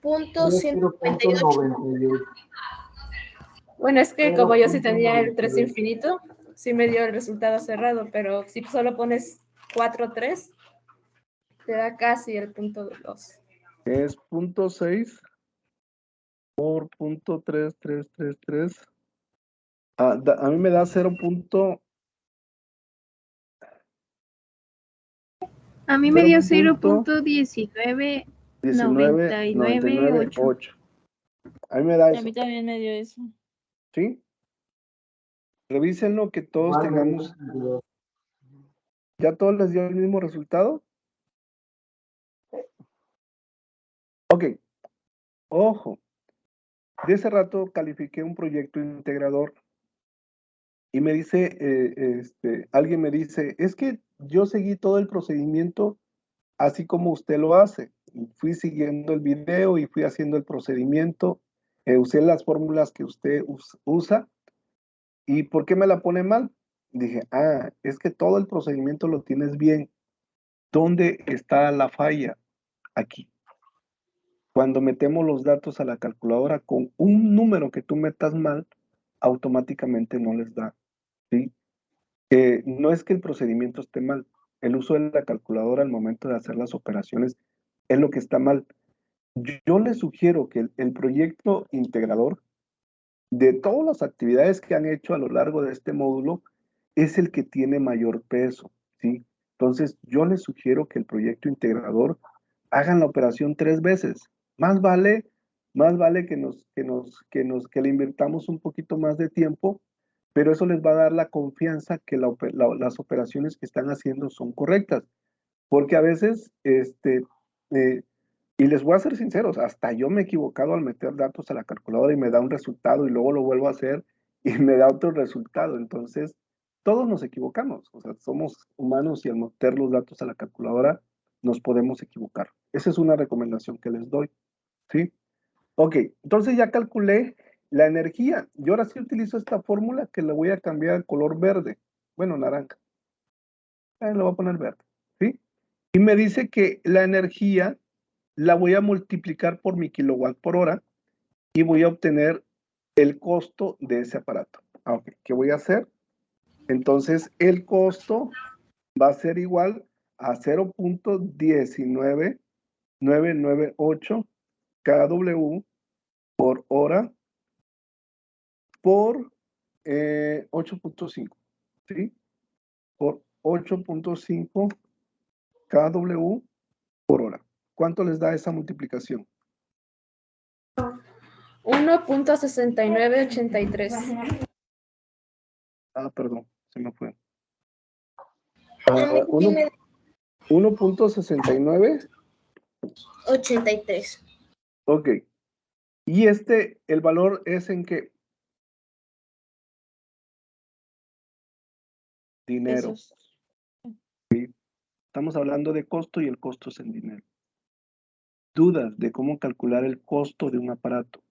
0.198. 0.98. Bueno, es que como yo sí tenía el 0.98. 3 infinito, sí me dio el resultado cerrado, pero si solo pones 4, 3, te da casi el punto 2. es 0.6 por 0.3333. A mí me da 0. A mí me dio 0.1999.8. 0.199998. A mí me da A eso, mí también me dio eso. ¿sí? Revísenlo que todos Igual me tengamos. dio. ¿Ya todos les dio el mismo resultado? Ok, ojo. De ese rato califiqué un proyecto integrador y me dice, alguien me dice, es que yo seguí todo el procedimiento así como usted lo hace. Fui siguiendo el video y fui haciendo el procedimiento, usé las fórmulas que usted usa. ¿Y por qué me la pone mal? Dije, es que todo el procedimiento lo tienes bien. ¿Dónde está la falla? Aquí. Cuando metemos los datos a la calculadora con un número que tú metas mal, automáticamente no les da, ¿sí? No es que el procedimiento esté mal, el uso de la calculadora al momento de hacer las operaciones es lo que está mal. Yo les sugiero que el proyecto integrador, de todas las actividades que han hecho a lo largo de este módulo, es el que tiene mayor peso, ¿sí? Entonces, yo les sugiero que el proyecto integrador hagan la operación 3 veces. Más vale, que le invirtamos un poquito más de tiempo, pero eso les va a dar la confianza que las operaciones que están haciendo son correctas. Porque a veces, y les voy a ser sinceros, hasta yo me he equivocado al meter datos a la calculadora y me da un resultado y luego lo vuelvo a hacer y me da otro resultado. Entonces, todos nos equivocamos. O sea, somos humanos y al meter los datos a la calculadora nos podemos equivocar. Esa es una recomendación que les doy. ¿Sí? Ok, entonces ya calculé la energía. Y ahora sí utilizo esta fórmula que le voy a cambiar al color verde. Bueno, naranja. Le voy a poner verde. ¿Sí? Y me dice que la energía la voy a multiplicar por mi kilowatt por hora y voy a obtener el costo de ese aparato. Ok, ¿qué voy a hacer? Entonces, el costo va a ser igual a 0.19998 kW por hora por 8.5, ¿sí? Por 8.5 kW por hora. ¿Cuánto les da esa multiplicación? 1.6983. Perdón, se me fue. A mí sí me 1.69. 83. Ok. Y el valor es en qué? Dinero. Pesos. Estamos hablando de costo y el costo es en dinero. Dudas de cómo calcular el costo de un aparato.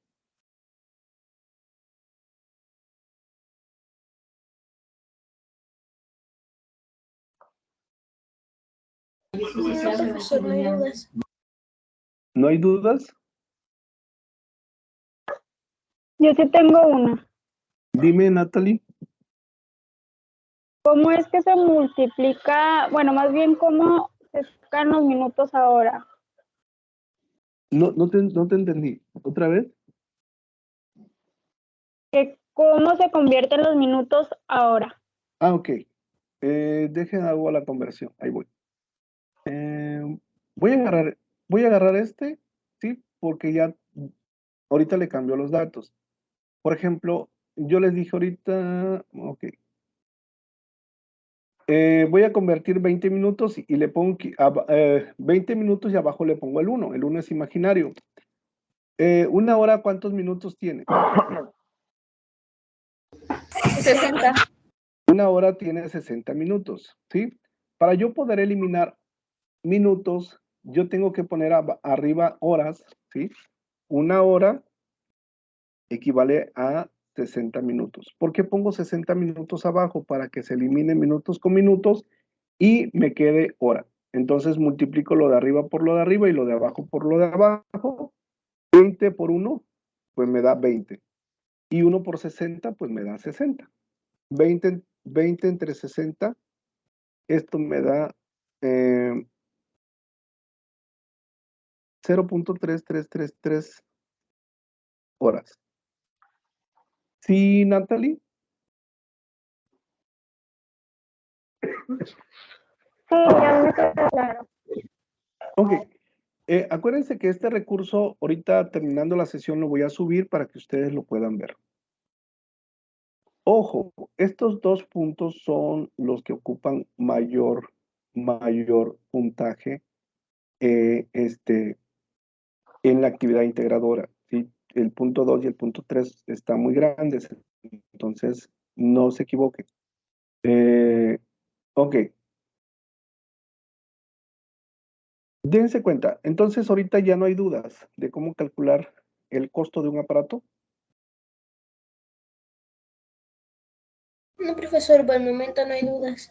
No, profesor, no hay dudas. ¿No hay dudas? Yo sí tengo una. Dime, Natalie. ¿Cómo es que se multiplica? Bueno, más bien, ¿cómo se sacan los minutos ahora? No te entendí. ¿Otra vez? ¿Cómo se convierten los minutos ahora? Ok. Dejen algo la conversión. Ahí voy. Voy a agarrar ¿sí? Porque ya ahorita le cambió los datos. Por ejemplo, yo les dije ahorita, ok. Voy a convertir 20 minutos y le pongo 20 minutos y abajo le pongo el 1. El 1 es imaginario. ¿Una hora cuántos minutos tiene? 60. Una hora tiene 60 minutos, ¿sí? Para yo poder eliminar minutos, yo tengo que poner arriba horas, ¿sí? Una hora equivale a 60 minutos. ¿Por qué pongo 60 minutos abajo? Para que se elimine minutos con minutos y me quede hora. Entonces multiplico lo de arriba por lo de arriba y lo de abajo por lo de abajo. 20 por 1, pues me da 20. Y 1 por 60, pues me da 60. 20 entre 60, esto me da 0.3333 horas. ¿Sí, Natalie? Sí, ya me queda claro. Ok. Acuérdense que este recurso, ahorita terminando la sesión, lo voy a subir para que ustedes lo puedan ver. Ojo, estos dos puntos son los que ocupan mayor puntaje en la actividad integradora, ¿sí? El punto 2 y el punto 3 están muy grandes, entonces no se equivoquen. Ok. Dense cuenta, entonces ahorita ya no hay dudas de cómo calcular el costo de un aparato. No, profesor, por el momento no hay dudas.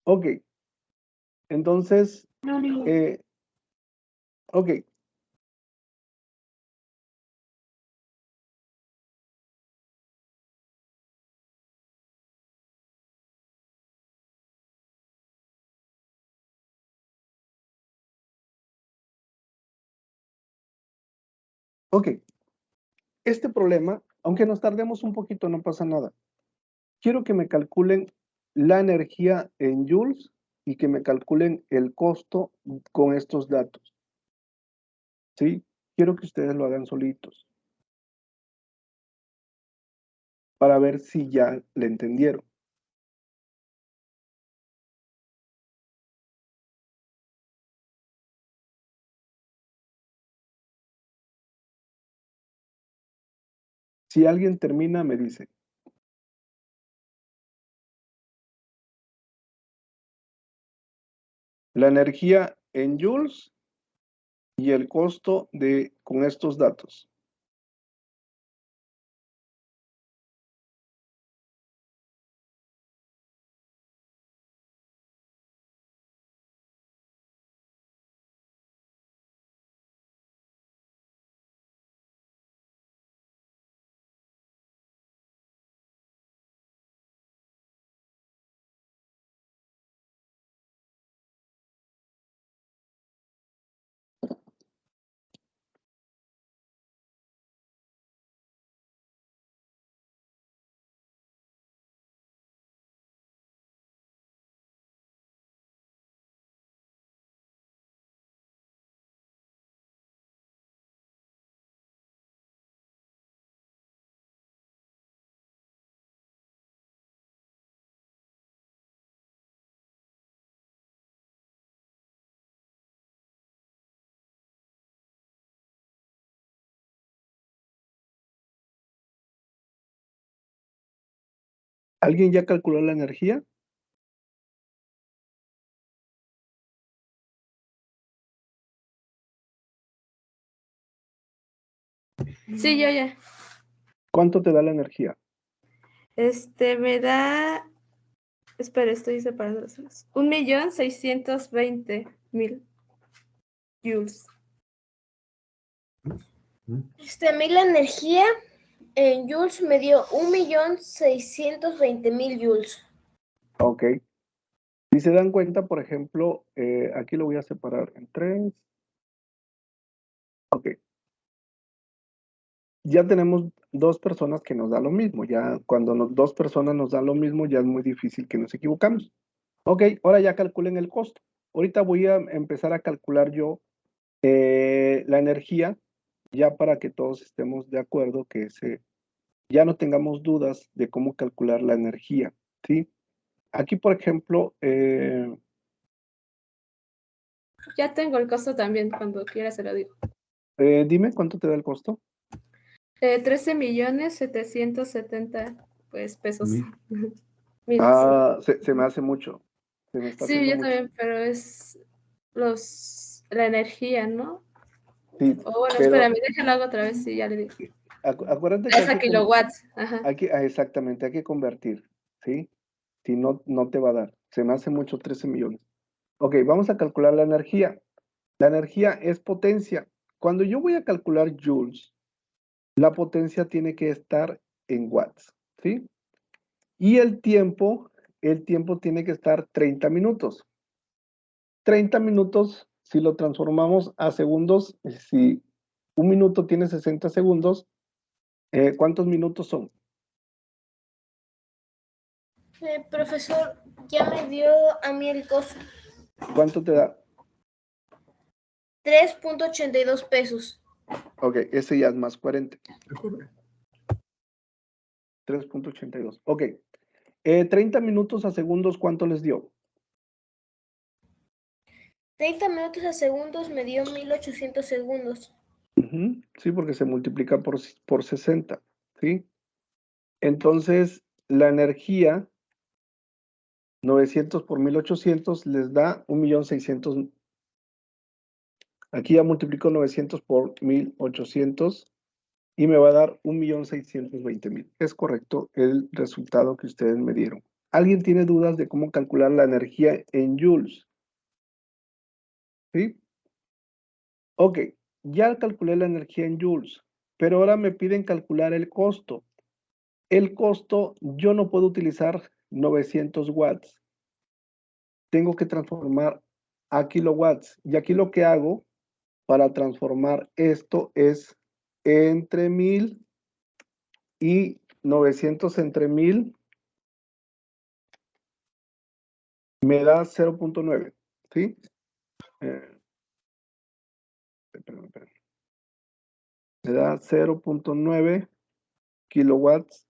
Ok. Entonces, ok. Ok. Este problema, aunque nos tardemos un poquito, no pasa nada. Quiero que me calculen la energía en joules y que me calculen el costo con estos datos. ¿Sí? Quiero que ustedes lo hagan solitos para ver si ya le entendieron. Si alguien termina, me dice. La energía en joules y el costo con estos datos. ¿Alguien ya calculó la energía? Sí, yo ya. ¿Cuánto te da la energía? Me da. Espera, estoy separando las cosas. 1.620.000 joules. A mí la energía en joules me dio 1.620.000 joules. Ok. Si se dan cuenta, por ejemplo, aquí lo voy a separar en 3. Ok. Ya tenemos dos personas que nos da lo mismo. Ya cuando dos personas nos dan lo mismo, ya es muy difícil que nos equivocamos. Ok, ahora ya calculen el costo. Ahorita voy a empezar a calcular yo la energía, ya para que todos estemos de acuerdo que ya no tengamos dudas de cómo calcular la energía, ¿sí? Aquí, por ejemplo, Ya tengo el costo también, cuando quiera se lo digo. dime cuánto te da el costo. 13.770.000 pues, pesos. Mil, Ah, se me hace mucho. Se me está sí, haciendo yo mucho. también, pero es la energía, ¿no? Sí, O bueno, pero espérame, déjalo hago otra vez, sí, ya le digo. acuérdate que Es a kilowatts, ajá. exactamente, hay que convertir, ¿sí? Si no, no te va a dar. Se me hace mucho 13 millones. Ok, vamos a calcular la energía. La energía es potencia. Cuando yo voy a calcular joules, la potencia tiene que estar en watts, ¿sí? Y el tiempo tiene que estar 30 minutos. 30 minutos si lo transformamos a segundos, si un minuto tiene 60 segundos, ¿cuántos minutos son? Profesor, ya me dio a mí el costo. ¿Cuánto te da? 3.82 pesos. Ok, ese ya es más 40. 3.82. Ok. 30 minutos a segundos, ¿cuánto les dio? 30 minutos a segundos me dio 1800 segundos. Sí, porque se multiplica por 60, ¿sí? Entonces, la energía, 900 por 1800 les da 1.600.000. Aquí ya multiplico 900 por 1800 y me va a dar 1.620.000. Es correcto el resultado que ustedes me dieron. ¿Alguien tiene dudas de cómo calcular la energía en joules? ¿Sí? Ok, ya calculé la energía en joules, pero ahora me piden calcular el costo. El costo, yo no puedo utilizar 900 watts. Tengo que transformar a kilowatts. Y aquí lo que hago para transformar esto es entre 1000 y 900 entre 1000 me da 0.9, ¿sí? Perdón. Me da 0.9 kilowatts.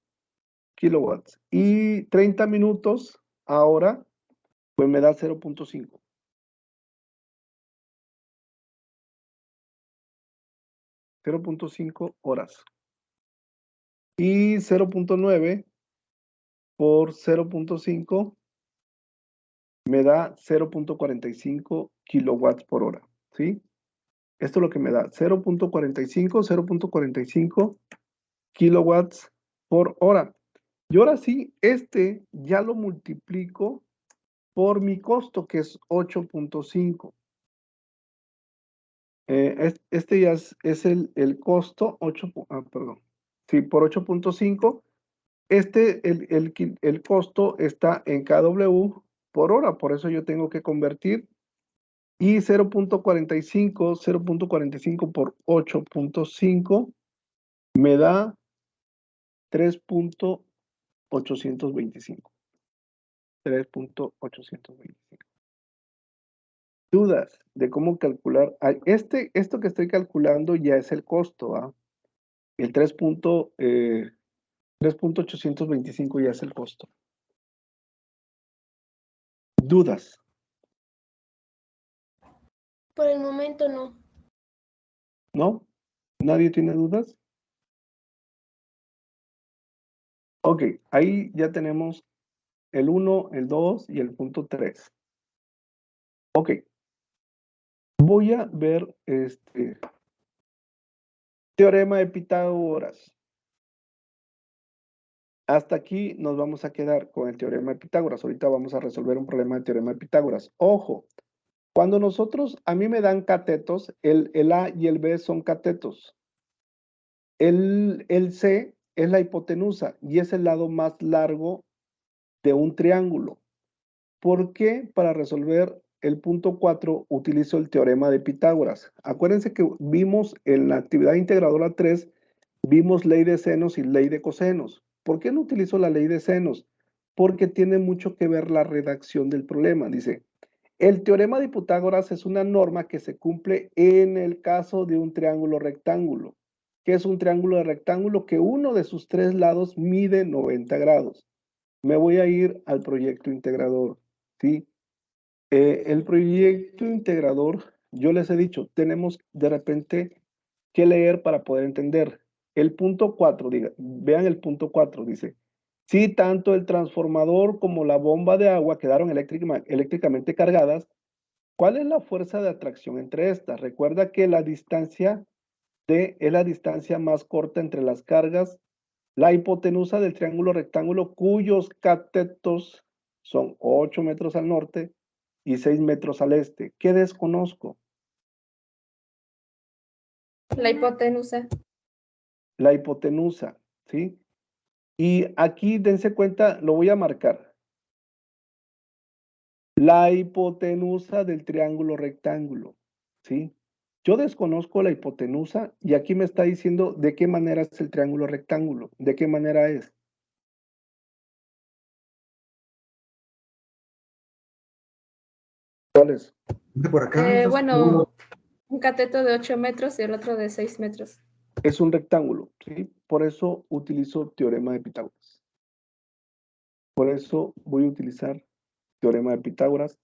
Y 30 minutos ahora, pues me da 0.5. 0.5 horas. Y 0.9 por 0.5 me da 0.45 kilowatts por hora, ¿sí? Esto es lo que me da 0.45 kilowatts por hora. Y ahora sí, este ya lo multiplico por mi costo, que es 8.5. Este ya es el costo, perdón. Sí, por 8.5. El costo está en kW por hora, por eso yo tengo que convertir. Y 0.45 por 8.5 me da 3.825. 3.825. Dudas de cómo calcular. Esto que estoy calculando ya es el costo, ¿ah? El 3.825 ya es el costo. ¿Dudas? Por el momento no. ¿No? ¿Nadie tiene dudas? Ok, ahí ya tenemos el 1, el 2 y el punto 3. Ok. Voy a ver teorema de Pitágoras. Hasta aquí nos vamos a quedar con el teorema de Pitágoras. Ahorita vamos a resolver un problema de teorema de Pitágoras. Ojo, cuando a mí me dan catetos, el A y el B son catetos. El C es la hipotenusa y es el lado más largo de un triángulo. ¿Por qué? Para resolver el punto 4 utilizo el teorema de Pitágoras. Acuérdense que vimos en la actividad integradora 3, vimos ley de senos y ley de cosenos. ¿Por qué no utilizo la ley de senos? Porque tiene mucho que ver la redacción del problema. Dice, el teorema de Pitágoras es una norma que se cumple en el caso de un triángulo rectángulo. ¿Qué es un triángulo de rectángulo? Que uno de sus tres lados mide 90 grados. Me voy a ir al proyecto integrador, ¿sí? El proyecto integrador, yo les he dicho, tenemos de repente que leer para poder entender. El punto 4, vean el punto 4, dice, si tanto el transformador como la bomba de agua quedaron eléctricamente cargadas, ¿cuál es la fuerza de atracción entre estas? Recuerda que la distancia es la distancia más corta entre las cargas, la hipotenusa del triángulo rectángulo cuyos catetos son 8 metros al norte y 6 metros al este. ¿Qué desconozco? La hipotenusa. La hipotenusa, ¿sí? Y aquí dense cuenta, lo voy a marcar. La hipotenusa del triángulo rectángulo. ¿sí? Yo desconozco la hipotenusa y aquí me está diciendo de qué manera es el triángulo rectángulo, de qué manera es. ¿Cuál es? Por acá. Bueno, un cateto de 8 metros y el otro de 6 metros. Es un rectángulo, ¿sí? Por eso utilizo teorema de Pitágoras. Por eso voy a utilizar teorema de Pitágoras.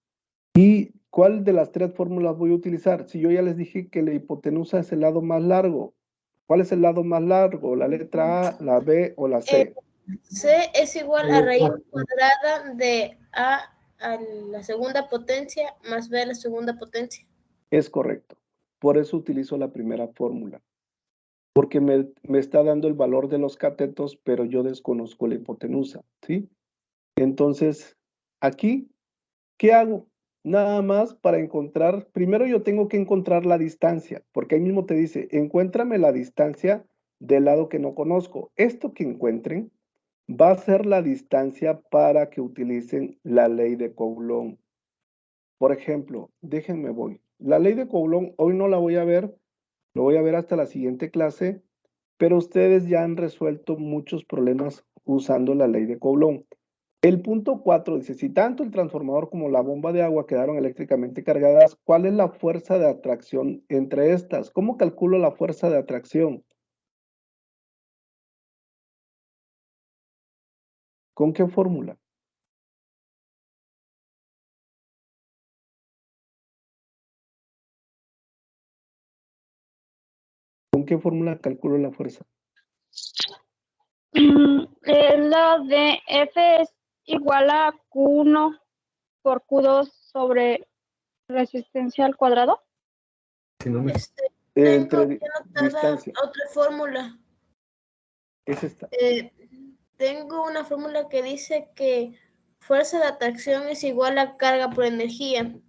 ¿Y cuál de las tres fórmulas voy a utilizar? Si yo ya les dije que la hipotenusa es el lado más largo. ¿Cuál es el lado más largo? ¿La letra A, la B o la C? C es igual a raíz cuadrada de A a la segunda potencia más B a la segunda potencia. Es correcto. Por eso utilizo la primera fórmula. Porque me está dando el valor de los catetos, pero yo desconozco la hipotenusa, ¿sí? Entonces, aquí, ¿qué hago? Nada más para encontrar, primero yo tengo que encontrar la distancia, porque ahí mismo te dice, encuéntrame la distancia del lado que no conozco. Esto que encuentren va a ser la distancia para que utilicen la ley de Coulomb. Por ejemplo, déjenme voy. La ley de Coulomb hoy no la voy a ver, lo voy a ver hasta la siguiente clase, pero ustedes ya han resuelto muchos problemas usando la ley de Coulomb. El punto 4 dice, si tanto el transformador como la bomba de agua quedaron eléctricamente cargadas, ¿cuál es la fuerza de atracción entre estas? ¿Cómo calculo la fuerza de atracción? ¿Con qué fórmula? ¿Con qué fórmula calculo la fuerza? La de F es igual a Q1 por Q2 sobre resistencia al cuadrado. Tengo Entre aquí anotada distancia. otra fórmula. Es esta. Tengo una fórmula que dice que fuerza de atracción es igual a carga por energía.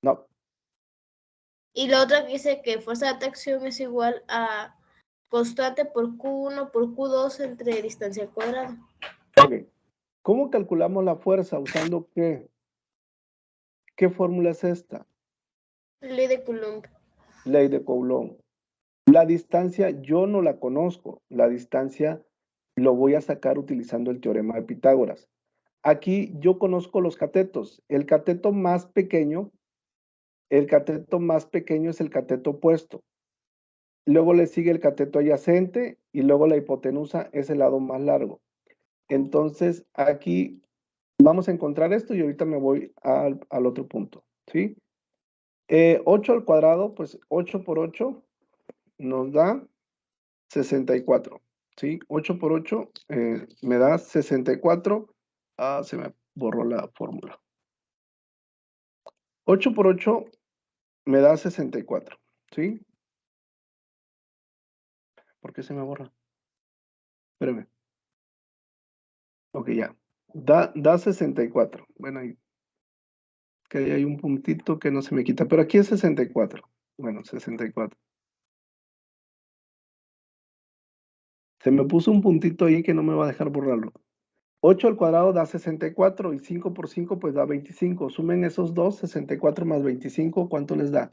No. Y la otra que dice que fuerza de atracción es igual a constante por Q1 por Q2 entre distancia al cuadrado. Ok. ¿Cómo calculamos la fuerza? ¿Usando qué? ¿Qué fórmula es esta? Ley de Coulomb. Ley de Coulomb. La distancia yo no la conozco. La distancia lo voy a sacar utilizando el teorema de Pitágoras. Aquí yo conozco los catetos. El cateto más pequeño es el cateto opuesto. Luego le sigue el cateto adyacente y luego la hipotenusa es el lado más largo. Entonces, aquí vamos a encontrar esto y ahorita me voy al otro punto, ¿sí? 8 al cuadrado, pues 8 por 8 nos da 64, ¿sí? 8 por 8 me da 64. Ah, se me borró la fórmula. 8 por 8 me da 64, ¿sí? ¿Por qué se me borra? Espérame. Ok, ya. Da 64. Bueno, ahí que ahí hay un puntito que no se me quita, pero aquí es 64. Bueno, 64. Se me puso un puntito ahí que no me va a dejar borrarlo. 8 al cuadrado da 64 y 5 por 5 pues da 25. Sumen esos dos, 64 más 25, ¿cuánto les da?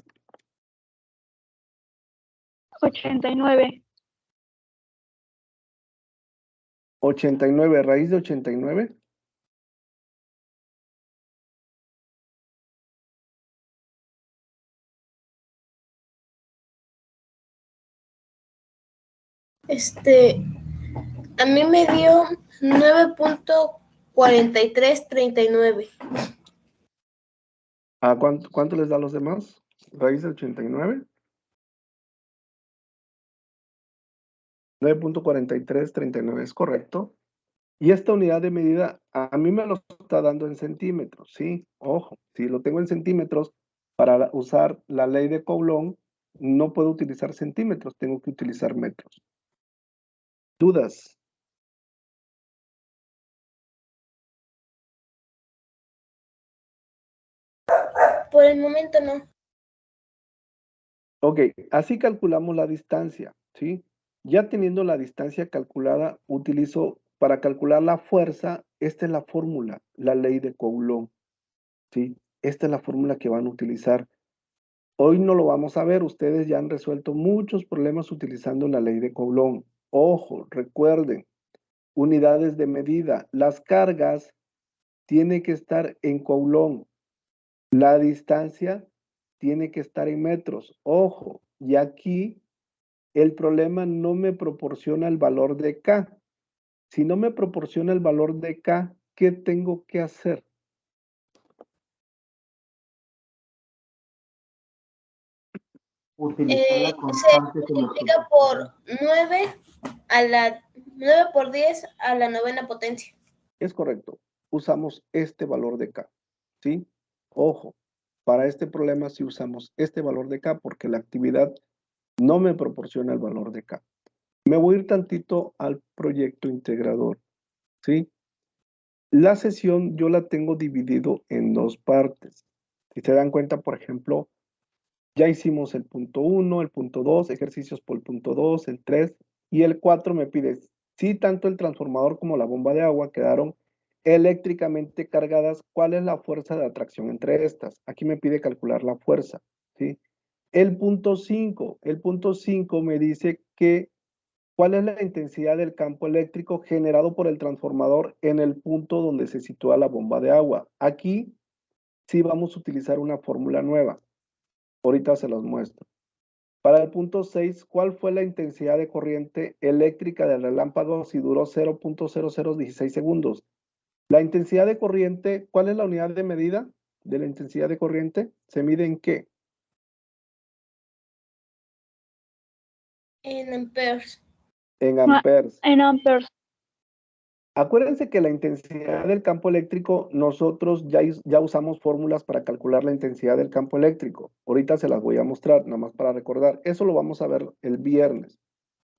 89. 89, raíz de 89. A mí me dio 9.4339. ¿A cuánto les da a los demás? Raíz de 89. 9.4339 es correcto. Y esta unidad de medida a mí me lo está dando en centímetros, ¿sí? Ojo, si lo tengo en centímetros, para usar la ley de Coulomb, no puedo utilizar centímetros, tengo que utilizar metros. ¿Dudas? Por el momento no. Ok, así calculamos la distancia, ¿sí? Ya teniendo la distancia calculada, utilizo para calcular la fuerza, esta es la fórmula, la ley de Coulomb, ¿sí? Esta es la fórmula que van a utilizar Hoy no lo vamos a ver, ustedes ya han resuelto muchos problemas utilizando la ley de Coulomb. Ojo, recuerden, unidades de medida, las cargas tienen que estar en Coulomb, la distancia tiene que estar en metros. Ojo, y aquí el problema no me proporciona el valor de K. Si no me proporciona el valor de K, ¿qué tengo que hacer? Utilizar la Se constante que nos multiplica por 9 a la 9 por 10 a la 9ª potencia. Es correcto. Usamos este valor de K. ¿Sí? Ojo, para este problema sí usamos este valor de K porque la actividad no me proporciona el valor de K. Me voy a ir tantito al proyecto integrador. ¿Sí? La sesión yo la tengo dividido en dos partes. Si se dan cuenta, por ejemplo, ya hicimos el punto 1, el punto 2, ejercicios por el punto 2, el 3 y el 4 me pide si tanto el transformador como la bomba de agua quedaron eléctricamente cargadas, ¿cuál es la fuerza de atracción entre estas? Aquí me pide calcular la fuerza, ¿sí? El punto 5 me dice que ¿cuál es la intensidad del campo eléctrico generado por el transformador en el punto donde se sitúa la bomba de agua? Aquí sí vamos a utilizar una fórmula nueva. Ahorita se los muestro. Para el punto 6, ¿cuál fue la intensidad de corriente eléctrica del relámpago si duró 0.0016 segundos? La intensidad de corriente, ¿cuál es la unidad de medida de la intensidad de corriente? ¿Se mide en qué? En amperes. En amperes. En amperes. Acuérdense que la intensidad del campo eléctrico, nosotros ya usamos fórmulas para calcular la intensidad del campo eléctrico. Ahorita se las voy a mostrar, nada más para recordar. Eso lo vamos a ver el viernes,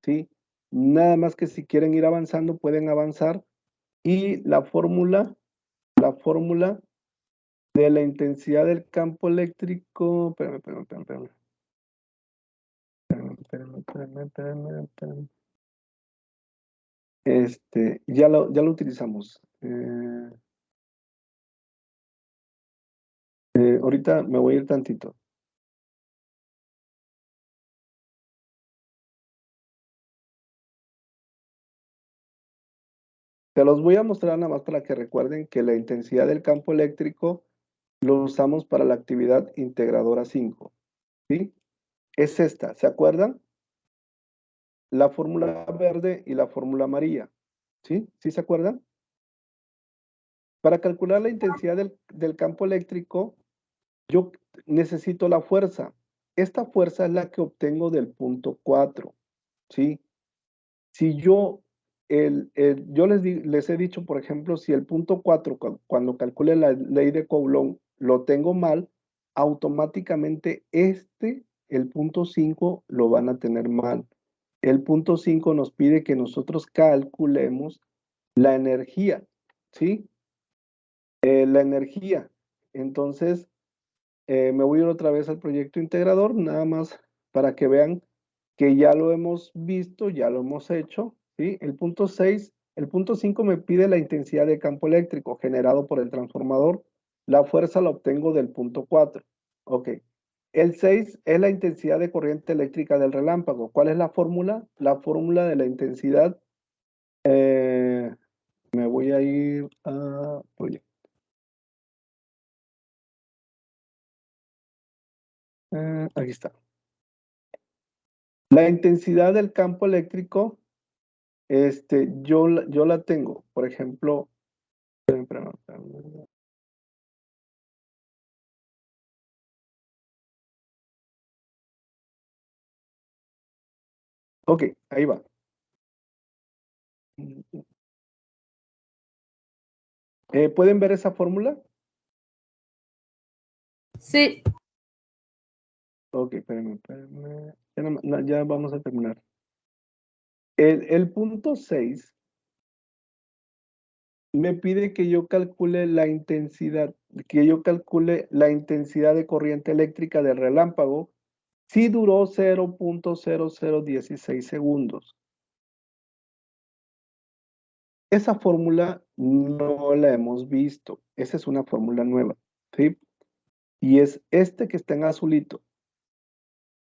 ¿sí? Nada más que si quieren ir avanzando, pueden avanzar. Y la fórmula de la intensidad del campo eléctrico, espérame. Ya lo utilizamos. Ahorita me voy a ir tantito. Se los voy a mostrar nada más para que recuerden que la intensidad del campo eléctrico lo usamos para la actividad integradora 5. ¿Sí? Es esta, ¿se acuerdan? La fórmula verde y la fórmula amarilla. ¿Sí? ¿Sí se acuerdan? Para calcular la intensidad del campo eléctrico, yo necesito la fuerza. Esta fuerza es la que obtengo del punto 4. ¿Sí? Si yo les he dicho, por ejemplo, si el punto 4, cuando calcule la ley de Coulomb, lo tengo mal, automáticamente el punto 5, lo van a tener mal. El punto 5 nos pide que nosotros calculemos la energía, ¿sí? La energía. Entonces, me voy a ir otra vez al proyecto integrador, nada más para que vean que ya lo hemos visto, ya lo hemos hecho, ¿sí? El punto 6, el punto 5 me pide la intensidad de campo eléctrico generado por el transformador. La fuerza la obtengo del punto 4. Ok. El 6 es la intensidad de corriente eléctrica del relámpago. ¿Cuál es la fórmula? La fórmula de la intensidad. Me voy a ir a proyecto. Aquí está. La intensidad del campo eléctrico, yo la tengo, por ejemplo, ok, ahí va. ¿Pueden ver esa fórmula? Sí. Ok, espérenme. Ya vamos a terminar. El punto 6 me pide que yo calcule la intensidad, de corriente eléctrica del relámpago si duró 0.0016 segundos. Esa fórmula no la hemos visto. Esa es una fórmula nueva, ¿sí? Y es que está en azulito.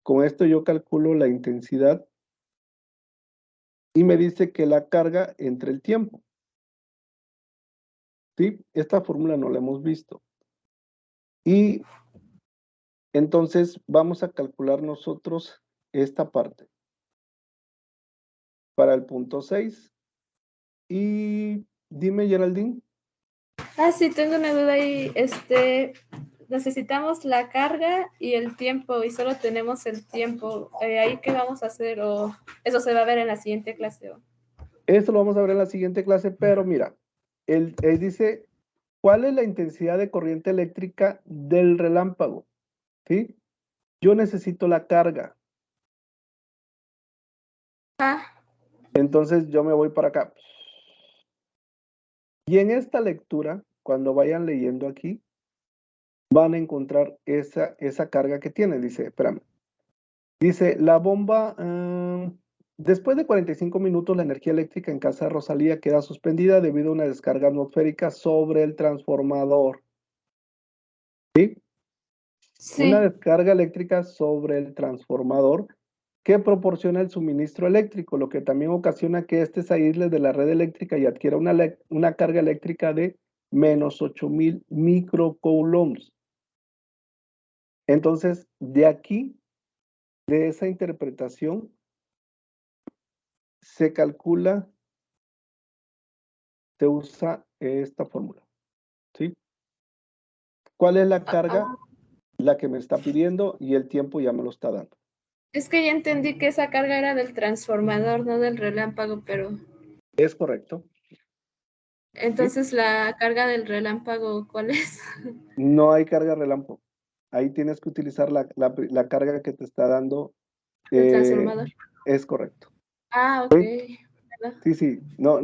con esto yo calculo la intensidad y me dice que la carga entre el tiempo. ¿Sí? Esta fórmula no la hemos visto. Y entonces vamos a calcular nosotros esta parte para el punto 6. Y dime, Geraldine. Ah, sí, tengo una duda ahí. Necesitamos la carga y el tiempo, y solo tenemos el tiempo. ¿Ahí qué vamos a hacer? ¿O eso se va a ver en la siguiente clase? Esto lo vamos a ver en la siguiente clase, pero mira, él dice, ¿cuál es la intensidad de corriente eléctrica del relámpago? ¿Sí? Yo necesito la carga. Entonces yo me voy para acá. Y en esta lectura, cuando vayan leyendo aquí, van a encontrar esa carga que tiene. Dice, espérame. Dice, la bomba, después de 45 minutos, la energía eléctrica en casa de Rosalía queda suspendida debido a una descarga atmosférica sobre el transformador. ¿Sí? Sí. Una descarga eléctrica sobre el transformador que proporciona el suministro eléctrico, lo que también ocasiona que éste se aísle de la red eléctrica y adquiera una carga eléctrica de menos 8,000 microcoulombs. Entonces, de aquí, de esa interpretación, se calcula, se usa esta fórmula. ¿Sí? ¿Cuál es la carga? La que me está pidiendo y el tiempo ya me lo está dando. Es que ya entendí que esa carga era del transformador, no del relámpago, pero... Es correcto. Entonces, ¿la carga del relámpago cuál es? No hay carga relámpago. Ahí tienes que utilizar la carga que te está dando. El transformador. Es correcto. Ah, ok. Sí. No,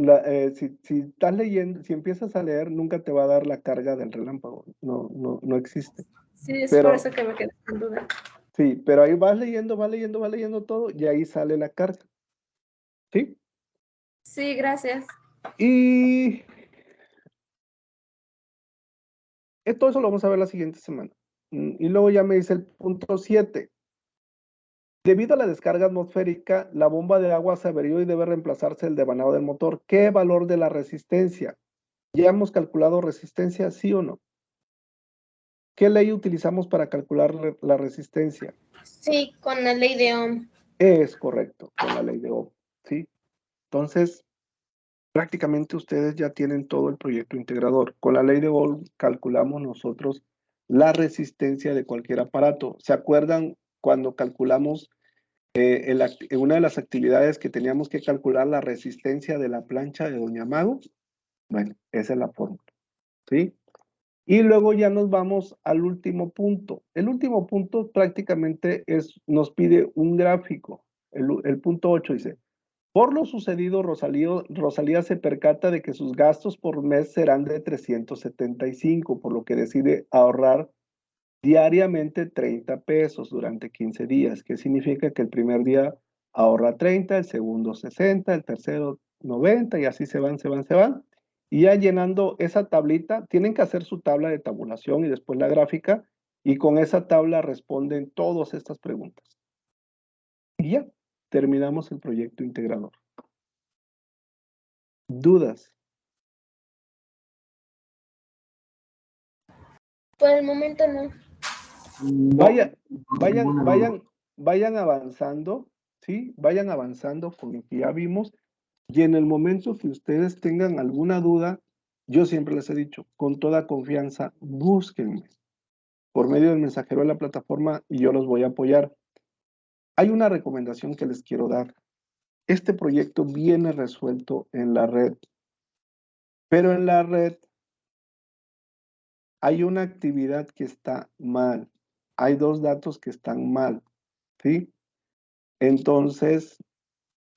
si estás leyendo, si empiezas a leer, nunca te va a dar la carga del relámpago. No existe. Sí, es Pero, por eso que me quedé sin duda. Sí, pero ahí vas leyendo todo y ahí sale la carga. ¿Sí? Sí, gracias. Y todo eso lo vamos a ver la siguiente semana. Y luego ya me dice el punto 7. Debido a la descarga atmosférica, la bomba de agua se averió y debe reemplazarse el devanado del motor. ¿Qué valor de la resistencia? ¿Ya hemos calculado resistencia, sí o no? ¿Qué ley utilizamos para calcular la resistencia? Sí, con la ley de Ohm. Es correcto, con la ley de Ohm, ¿sí? Entonces, prácticamente ustedes ya tienen todo el proyecto integrador. Con la ley de Ohm calculamos nosotros la resistencia de cualquier aparato. ¿Se acuerdan cuando calculamos en una de las actividades que teníamos que calcular la resistencia de la plancha de Doña Mago? Bueno, esa es la fórmula, ¿sí? Y luego ya nos vamos al último punto. El último punto prácticamente nos pide un gráfico. El punto 8 dice, por lo sucedido, Rosalía se percata de que sus gastos por mes serán de 375, por lo que decide ahorrar diariamente 30 pesos durante 15 días, que significa que el primer día ahorra 30, el segundo 60, el tercero 90 y así se van. Y ya llenando esa tablita, tienen que hacer su tabla de tabulación y después la gráfica, y con esa tabla responden todas estas preguntas. Y ya, terminamos el proyecto integrador. ¿Dudas? Por el momento no. Vayan avanzando, ¿sí? Vayan avanzando con lo que ya vimos. Y en el momento que ustedes tengan alguna duda, yo siempre les he dicho, con toda confianza, búsquenme por medio del mensajero de la plataforma y yo los voy a apoyar. Hay una recomendación que les quiero dar. Este proyecto viene resuelto en la red, pero en la red hay una actividad que está mal. Hay 2 datos que están mal, ¿sí? Entonces,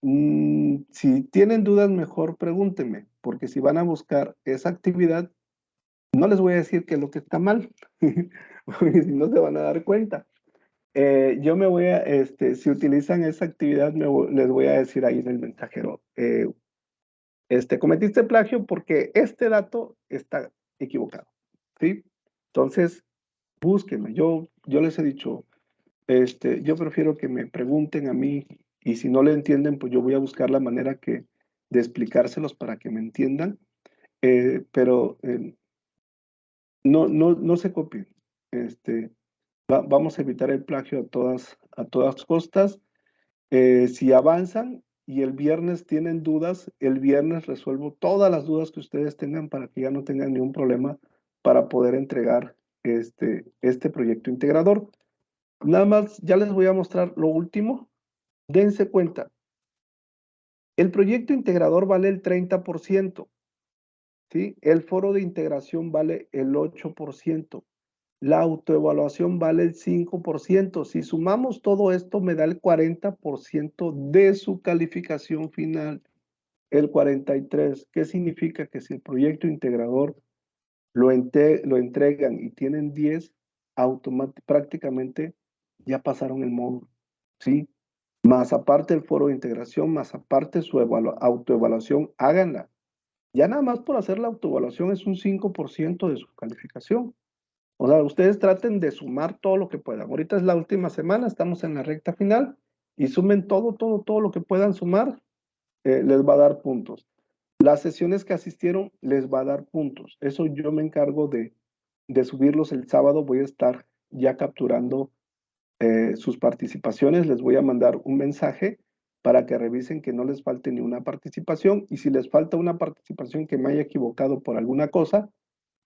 si tienen dudas, mejor pregúntenme, porque si van a buscar esa actividad, no les voy a decir qué es lo que está mal, porque si no se van a dar cuenta. Yo me voy a, si utilizan esa actividad, les voy a decir ahí en el mensajero, cometiste plagio porque este dato está equivocado, ¿sí? Entonces, búsquenme. Yo les he dicho, Yo prefiero que me pregunten a mí y si no le entienden, pues yo voy a buscar la manera de explicárselos para que me entiendan, pero no se copien. Vamos a evitar el plagio a todas costas. Si avanzan y el viernes tienen dudas, el viernes resuelvo todas las dudas que ustedes tengan para que ya no tengan ningún problema para poder entregar este proyecto integrador. Nada más, ya les voy a mostrar lo último. Dense cuenta. El proyecto integrador vale el 30%, ¿sí? El foro de integración vale el 8%. La autoevaluación vale el 5%. Si sumamos todo esto, me da el 40% de su calificación final. El 43%. ¿Qué significa? Que si el proyecto integrador lo entregan y tienen 10, prácticamente ya pasaron el módulo, ¿sí? Más aparte el foro de integración, más aparte su autoevaluación, háganla. Ya nada más por hacer la autoevaluación es un 5% de su calificación. O sea, ustedes traten de sumar todo lo que puedan. Ahorita es la última semana, estamos en la recta final y sumen todo lo que puedan sumar, les va a dar puntos. Las sesiones que asistieron les va a dar puntos. Eso yo me encargo de subirlos el sábado. Voy a estar ya capturando sus participaciones. Les voy a mandar un mensaje para que revisen que no les falte ni una participación. Y si les falta una participación que me haya equivocado por alguna cosa,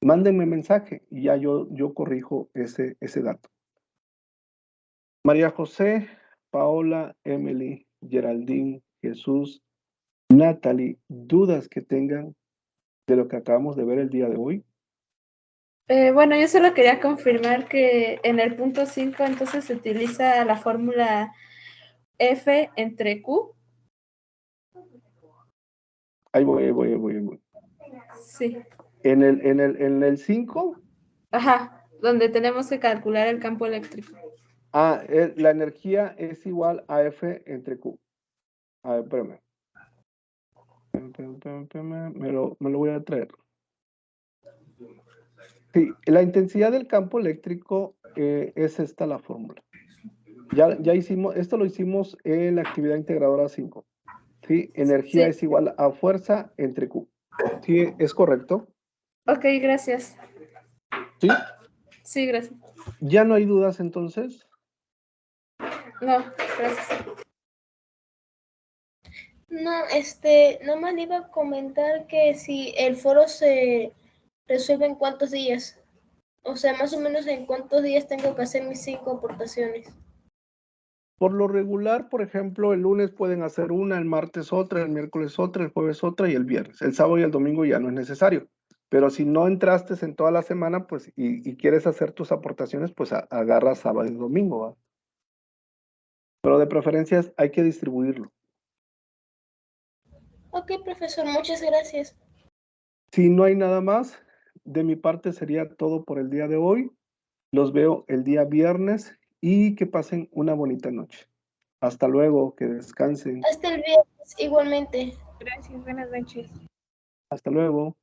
mándenme mensaje y ya yo corrijo ese dato. María José, Paola, Emily, Geraldine, Jesús, Natalie, dudas que tengan de lo que acabamos de ver el día de hoy. Bueno, yo solo quería confirmar que en el punto 5 entonces se utiliza la fórmula F entre Q. Ahí voy. Sí. En el 5. Ajá, donde tenemos que calcular el campo eléctrico. La energía es igual a F entre Q. A ver, espérame. Me lo voy a traer. Sí, la intensidad del campo eléctrico es esta la fórmula. Ya hicimos, esto lo hicimos en la actividad integradora 5. ¿Sí? Energía Sí. es igual a fuerza entre Q. ¿Sí? ¿Es correcto? Ok, gracias. ¿Sí? Sí, gracias. ¿Ya no hay dudas entonces? No, gracias. No, nomás le iba a comentar que si el foro se resuelve en cuántos días. O sea, más o menos en cuántos días tengo que hacer mis 5 aportaciones. Por lo regular, por ejemplo, el lunes pueden hacer una, el martes otra, el miércoles otra, el jueves otra y el viernes. El sábado y el domingo ya no es necesario. Pero si no entraste en toda la semana, pues, y quieres hacer tus aportaciones, pues agarras sábado y domingo, ¿va? Pero de preferencias hay que distribuirlo. Ok, profesor, muchas gracias. Si no hay nada más, de mi parte sería todo por el día de hoy. Los veo el día viernes y que pasen una bonita noche. Hasta luego, que descansen. Hasta el viernes, igualmente. Gracias, buenas noches. Hasta luego.